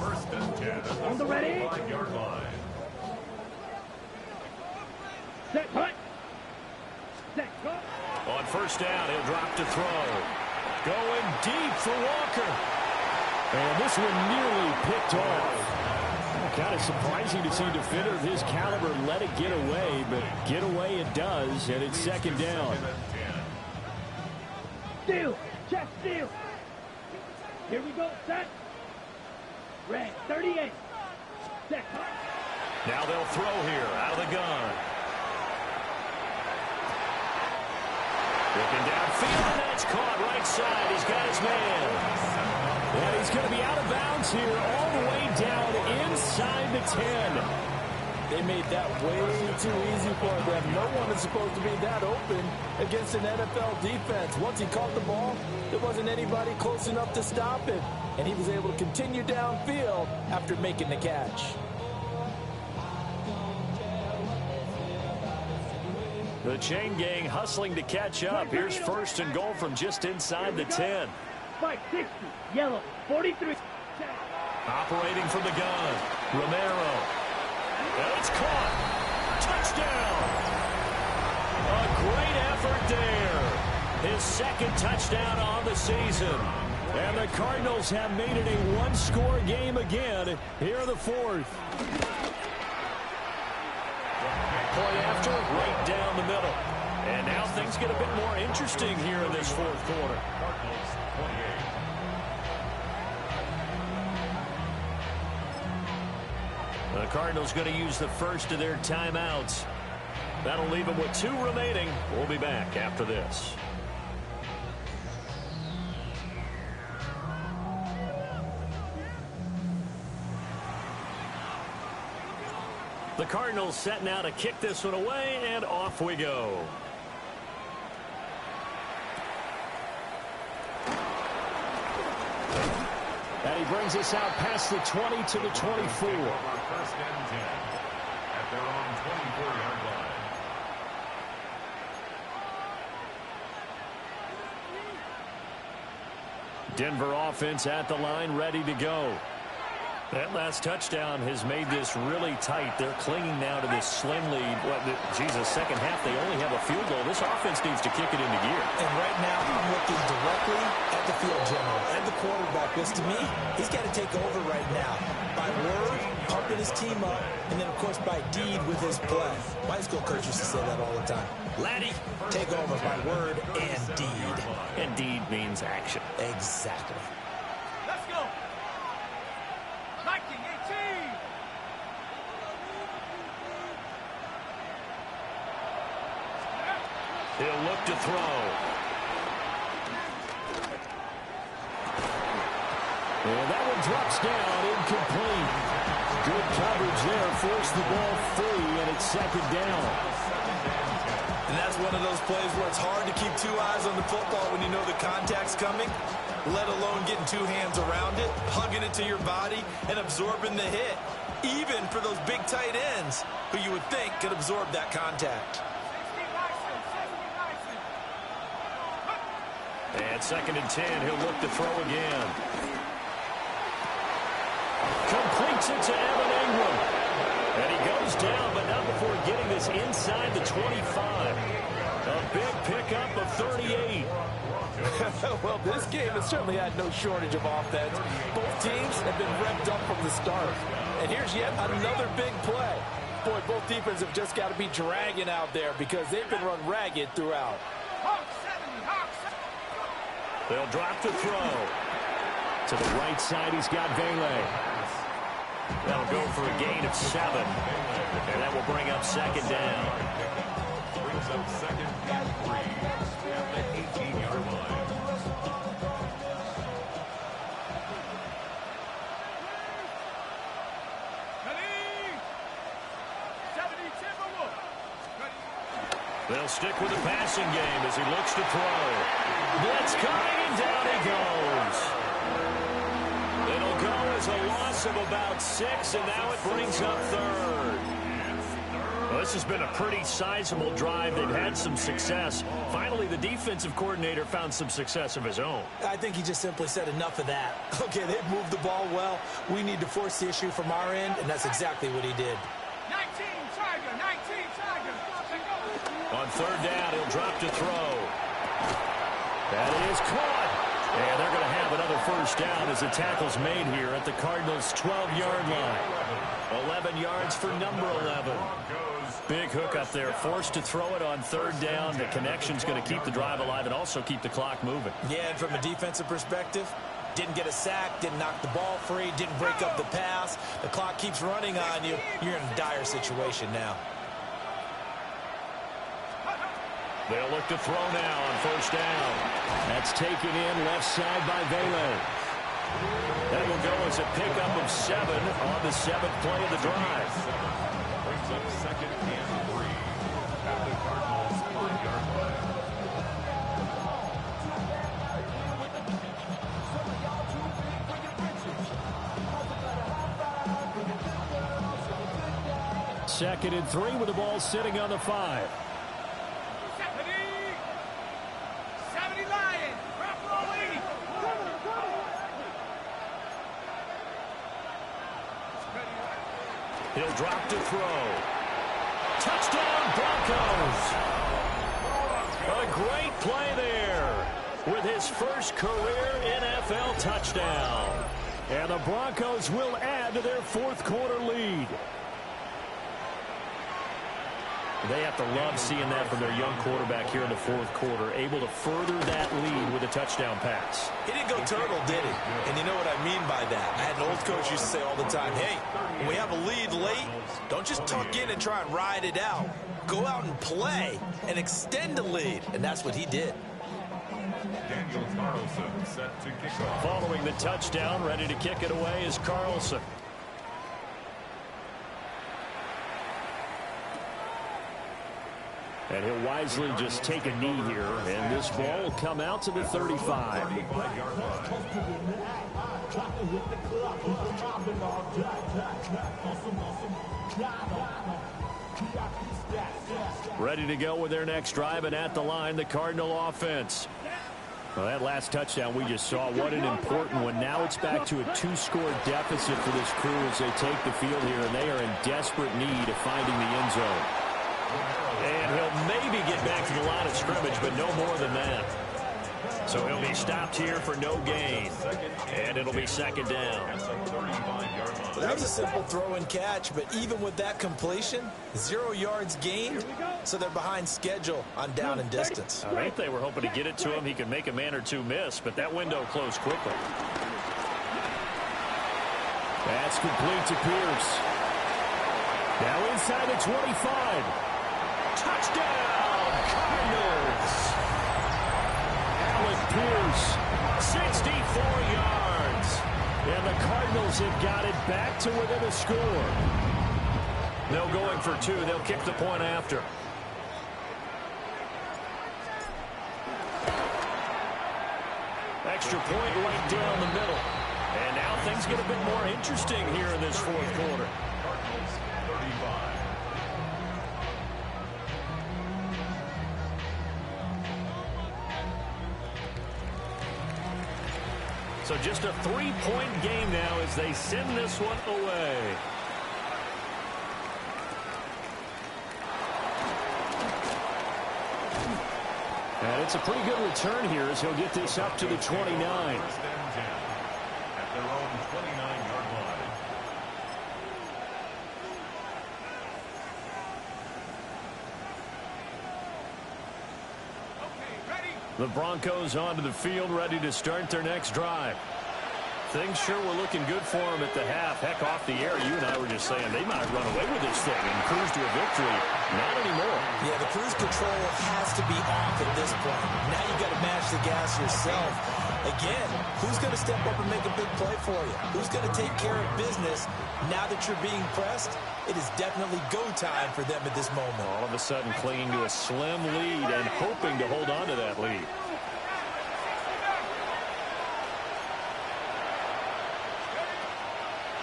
1st and 10 at the 45-yard line. Set, cut. Set, cut. On 1st down, he'll drop to throw. Going deep for Walker. And this one nearly picked off. Kind of surprising to see a defender of his caliber let it get away, but get away it does, and it's 2nd down. Steal. Check steal. Here we go. Set. Red. 38. Set. Now they'll throw here out of the gun. Looking downfield, and that's caught right side. He's got his man. And he's going to be out of bounds here all the way down inside the 10. They made that way too easy for them. No one is supposed to be that open against an NFL defense. Once he caught the ball, there wasn't anybody close enough to stop it. And he was able to continue downfield after making the catch. The chain gang hustling to catch up. Here's 1st and goal from just inside the 10. Spike 60. Yellow. 43. Operating from the gun. Romero. And it's caught. Touchdown. A great effort there. His 2nd touchdown on the season. And the Cardinals have made it a 1-score game again here in the 4th. Point after, right down the middle. And now things get a bit more interesting here in this 4th quarter. Cardinals 28. The Cardinals going to use the first of their timeouts. That'll leave them with 2 remaining. We'll be back after this. The Cardinals set now to kick this one away, and off we go. And he brings us out past the 20 to the 24. 1st and 10 at their own 24-yard line. Denver offense at the line, ready to go. That last touchdown has made this really tight. They're clinging now to this slim lead. Second half, they only have a field goal. This offense needs to kick it into gear. And right now, I'm looking directly at the field general and the quarterback. Because to me, he's got to take over right now. By word, pumping his team up, and then, of course, by deed with his play. My school coach used to say that all the time. Laddie, take over by word and deed. And deed means action. Exactly. Let's go. 19, 18. He'll look to throw. And that one drops down, incomplete. Good coverage there, forced the ball free, and it's second down. And that's one of those plays where it's hard to keep two eyes on the football when you know the contact's coming, let alone getting two hands around it, hugging it to your body, and absorbing the hit, even for those big tight ends who you would think could absorb that contact. And second and 10, he'll look to throw again. Completes it to Evan Ingram. And he goes down, but not before getting this inside the 25. A big pickup of 38. Well, this game has certainly had no shortage of offense. Both teams have been revved up from the start. And here's yet another big play. Boy, both defenses have just got to be dragging out there because they've been run ragged throughout. They'll drop to throw. To the right side, he's got Vele. That'll go for a gain of 7. And that will bring up second down. Brings up second and 3 at the 18-yard line. They'll stick with the passing game as he looks to throw. Blitz coming, and down he goes. It'll go as a loss of about 6, and now it brings up third. Well, this has been a pretty sizable drive. They've had some success. Finally, the defensive coordinator found some success of his own. I think he just simply said enough of that. Okay, they've moved the ball well. We need to force the issue from our end, and that's exactly what he did. 19, Tiger, 19, Tiger. On third down, he'll drop to throw. That is caught. And they're going to have another first down as the tackle's made here at the Cardinals' 12-yard line. 11 yards for number 11. Big hook up there, forced to throw it on third down. The connection's going to keep the drive alive and also keep the clock moving. Yeah, and from a defensive perspective, didn't get a sack, didn't knock the ball free, didn't break up the pass. The clock keeps running on you. You're in a dire situation now. They'll look to throw now on first down. That's taken in left side by Vele. That will go as a pickup of 7 on the 7th play of the drive. Brings up second and 3 at the Cardinals' 5-yard line. Second and 3 with the ball sitting on the 5. 70 Lions. Rolling. He'll drop to throw. Touchdown, Broncos. A great play there with his first career NFL touchdown. And the Broncos will add to their fourth quarter lead. They have to love seeing that from their young quarterback here in the fourth quarter, able to further that lead with a touchdown pass. He didn't go turtle, did he? And you know what I mean by that. I had an old coach used to say all the time, hey, when we have a lead late, don't just tuck in and try and ride it out. Go out and play and extend the lead. And that's what he did. Daniel Carlson set to kick off. Following the touchdown, ready to kick it away is Carlson. And he'll wisely just take a knee here, and this ball will come out to the 35. Ready to go with their next drive, and at the line, the Cardinal offense. Well, that last touchdown we just saw, what an important one. Now it's back to a 2-score deficit for this crew as they take the field here, and they are in desperate need of finding the end zone. And he'll maybe get back to the line of scrimmage, but no more than that. So he'll be stopped here for no gain, and it'll be second down. Well, that was a simple throw and catch, but even with that completion, 0 yards gained, so they're behind schedule on down and distance. I think they were hoping to get it to him. He could make a man or two miss, but that window closed quickly. That's complete to Pierce. Now inside the 25. Touchdown, Cardinals! Pierce, 64 yards. And the Cardinals have got it back to within a score. They'll going for 2. They'll kick the point after. Extra point right down the middle. And now things get a bit more interesting here in this fourth quarter. Cardinals 35. So just a 3-point game now as they send this one away. And it's a pretty good return here as he'll get this up to the 29. First and 10 at their own 29-yard line. The Broncos onto the field, ready to start their next drive. Things sure were looking good for them at the half. Heck, off the air, you and I were just saying they might run away with this thing and cruise to a victory. Not anymore. Yeah, the cruise control has to be off at this point. Now you got to match the gas yourself. Again, who's going to step up and make a big play for you? Who's going to take care of business now that you're being pressed? It is definitely go time for them at this moment. All of a sudden clinging to a slim lead and hoping to hold on to that lead.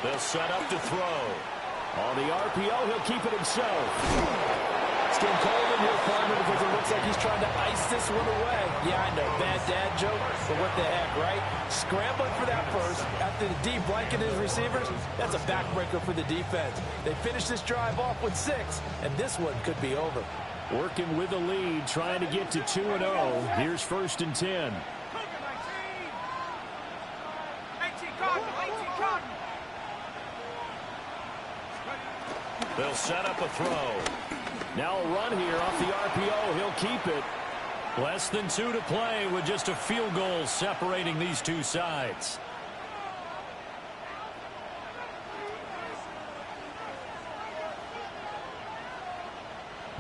They'll set up to throw. On the RPO, he'll keep it himself. It's getting cold in here, partner, because it looks like he's trying to ice this one away. Yeah, I know, bad dad joke, but what the heck, right? Scrambling for that first after the D blanket his receivers, that's a backbreaker for the defense. They finish this drive off with 6, and this one could be over. Working with the lead, trying to get to 2-0. Here's first and 10. They'll set up a throw. Now a run here off the RPO. He'll keep it. Less than 2 to play with just a field goal separating these two sides.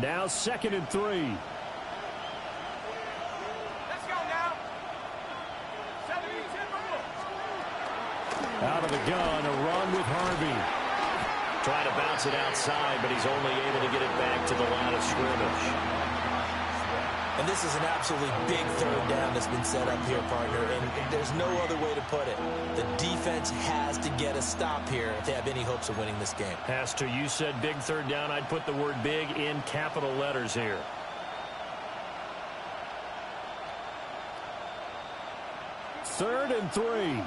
Now 2nd and 3. Let's go now. 7-10. Out of the gun, a run with Harvey. Trying to bounce it outside, but he's only able to get it back to the line of scrimmage. And this is an absolutely big third down that's been set up here, partner, and there's no other way to put it. The defense has to get a stop here if they have any hopes of winning this game. Has to. You said big third down. I'd put the word big in capital letters here. 3rd and 3.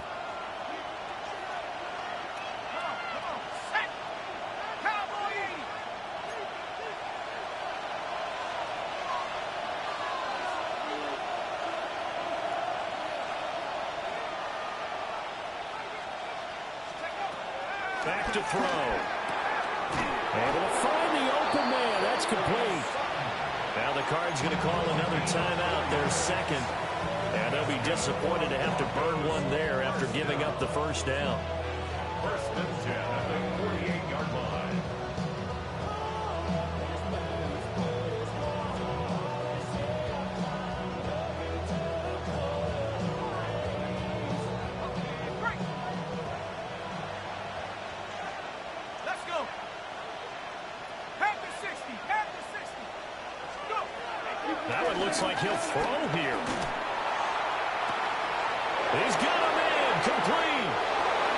Back to throw. Able to find the open man. That's complete. Now the Cards going to call another timeout, their second. And they'll be disappointed to have to burn one there after giving up the first down. First and 10 at the 48-yard line. Now it looks like he'll throw here. He's got a man complete.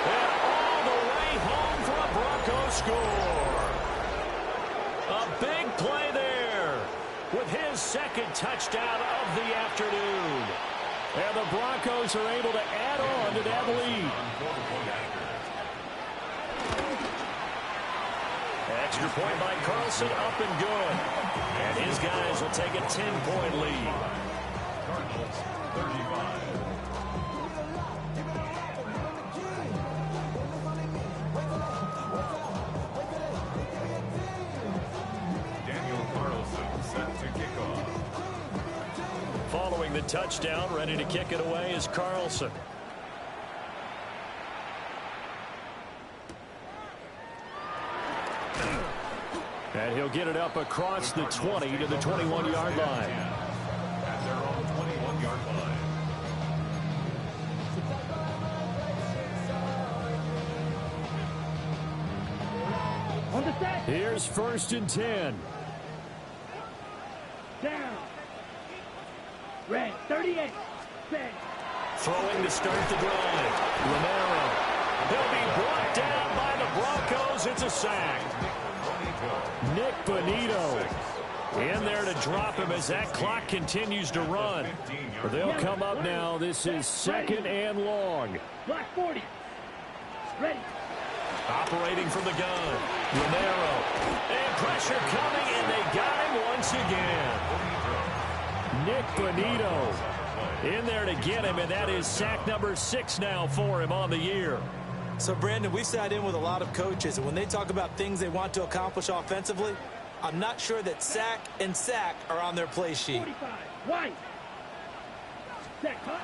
And all the way home for a Bronco score. A big play there with his second touchdown of the afternoon. And the Broncos are able to add on to that lead. Extra point by Carlson, up and good. And his guys will take a 10-point lead. Cardinals 35. Set to kick off. Following the touchdown, ready to kick it away is Carlson. And he'll get it up across the 20 to the 21-yard line. At their own 21-yard line. On the set. Here's 1st and 10. Down. Red, 38. Set. Throwing to start the drive. Romero. He'll be brought down by the Broncos. It's a sack. Nick Bonito in there to drop him as that clock continues to run. They'll come up now. This is 2nd and long. Block 40. Ready. Operating from the gun. Romero. And pressure coming, and they got him once again. Nick Bonito in there to get him, and that is sack number 6 now for him on the year. So, Brandon, we've sat in with a lot of coaches, and when they talk about things they want to accomplish offensively, I'm not sure that sack and sack are on their play sheet. 45. White. Set. Cut.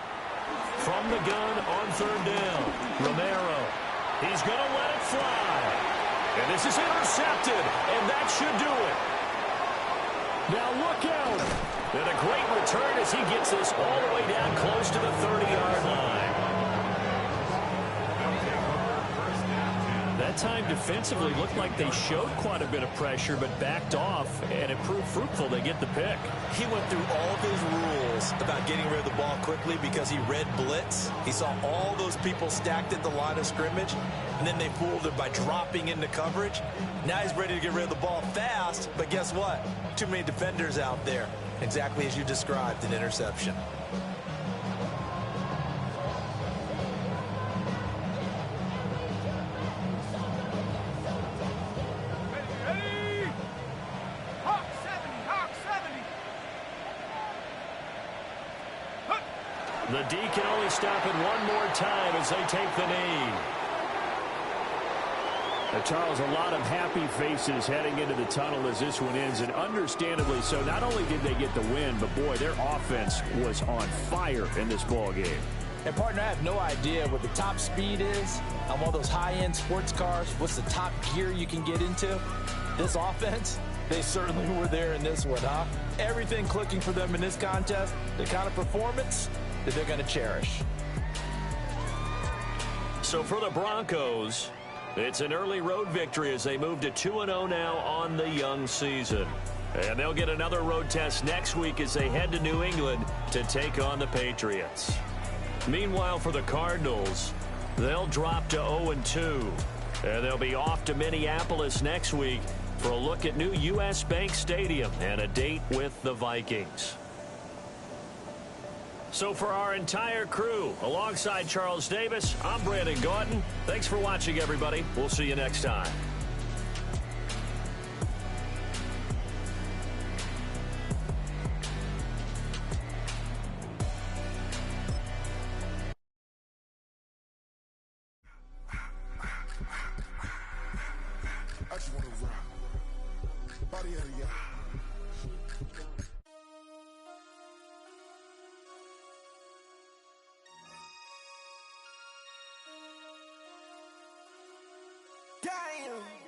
From the gun on 3rd down. Romero. He's going to let it fly. And this is intercepted, and that should do it. Now look out. And a great return as he gets this all the way down close to the 30-yard line. That time defensively looked like they showed quite a bit of pressure but backed off, and it proved fruitful. They get the pick. He went through all of his rules about getting rid of the ball quickly because he read blitz. He saw all those people stacked at the line of scrimmage, and then they fooled him by dropping into coverage. Now he's ready to get rid of the ball fast, but guess what? Too many defenders out there. Exactly as you described, an interception. The D can only stop it one more time as they take the knee. Charles, a lot of happy faces heading into the tunnel as this one ends, and understandably so. Not only did they get the win, but, boy, their offense was on fire in this ball game. And, partner, I have no idea what the top speed is on one of those high-end sports cars. What's the top gear you can get into? This offense, they certainly were there in this one, huh? Everything clicking for them in this contest, the kind of performance that they're going to cherish. So for the Broncos, it's an early road victory as they move to 2-0 now on the young season. And they'll get another road test next week as they head to New England to take on the Patriots. Meanwhile, for the Cardinals, they'll drop to 0-2. And they'll be off to Minneapolis next week for a look at new U.S. Bank Stadium and a date with the Vikings. So for our entire crew, alongside Charles Davis, I'm Brandon Gaudin. Thanks for watching, everybody. We'll see you next time. I just want to rock. Body area. Damn.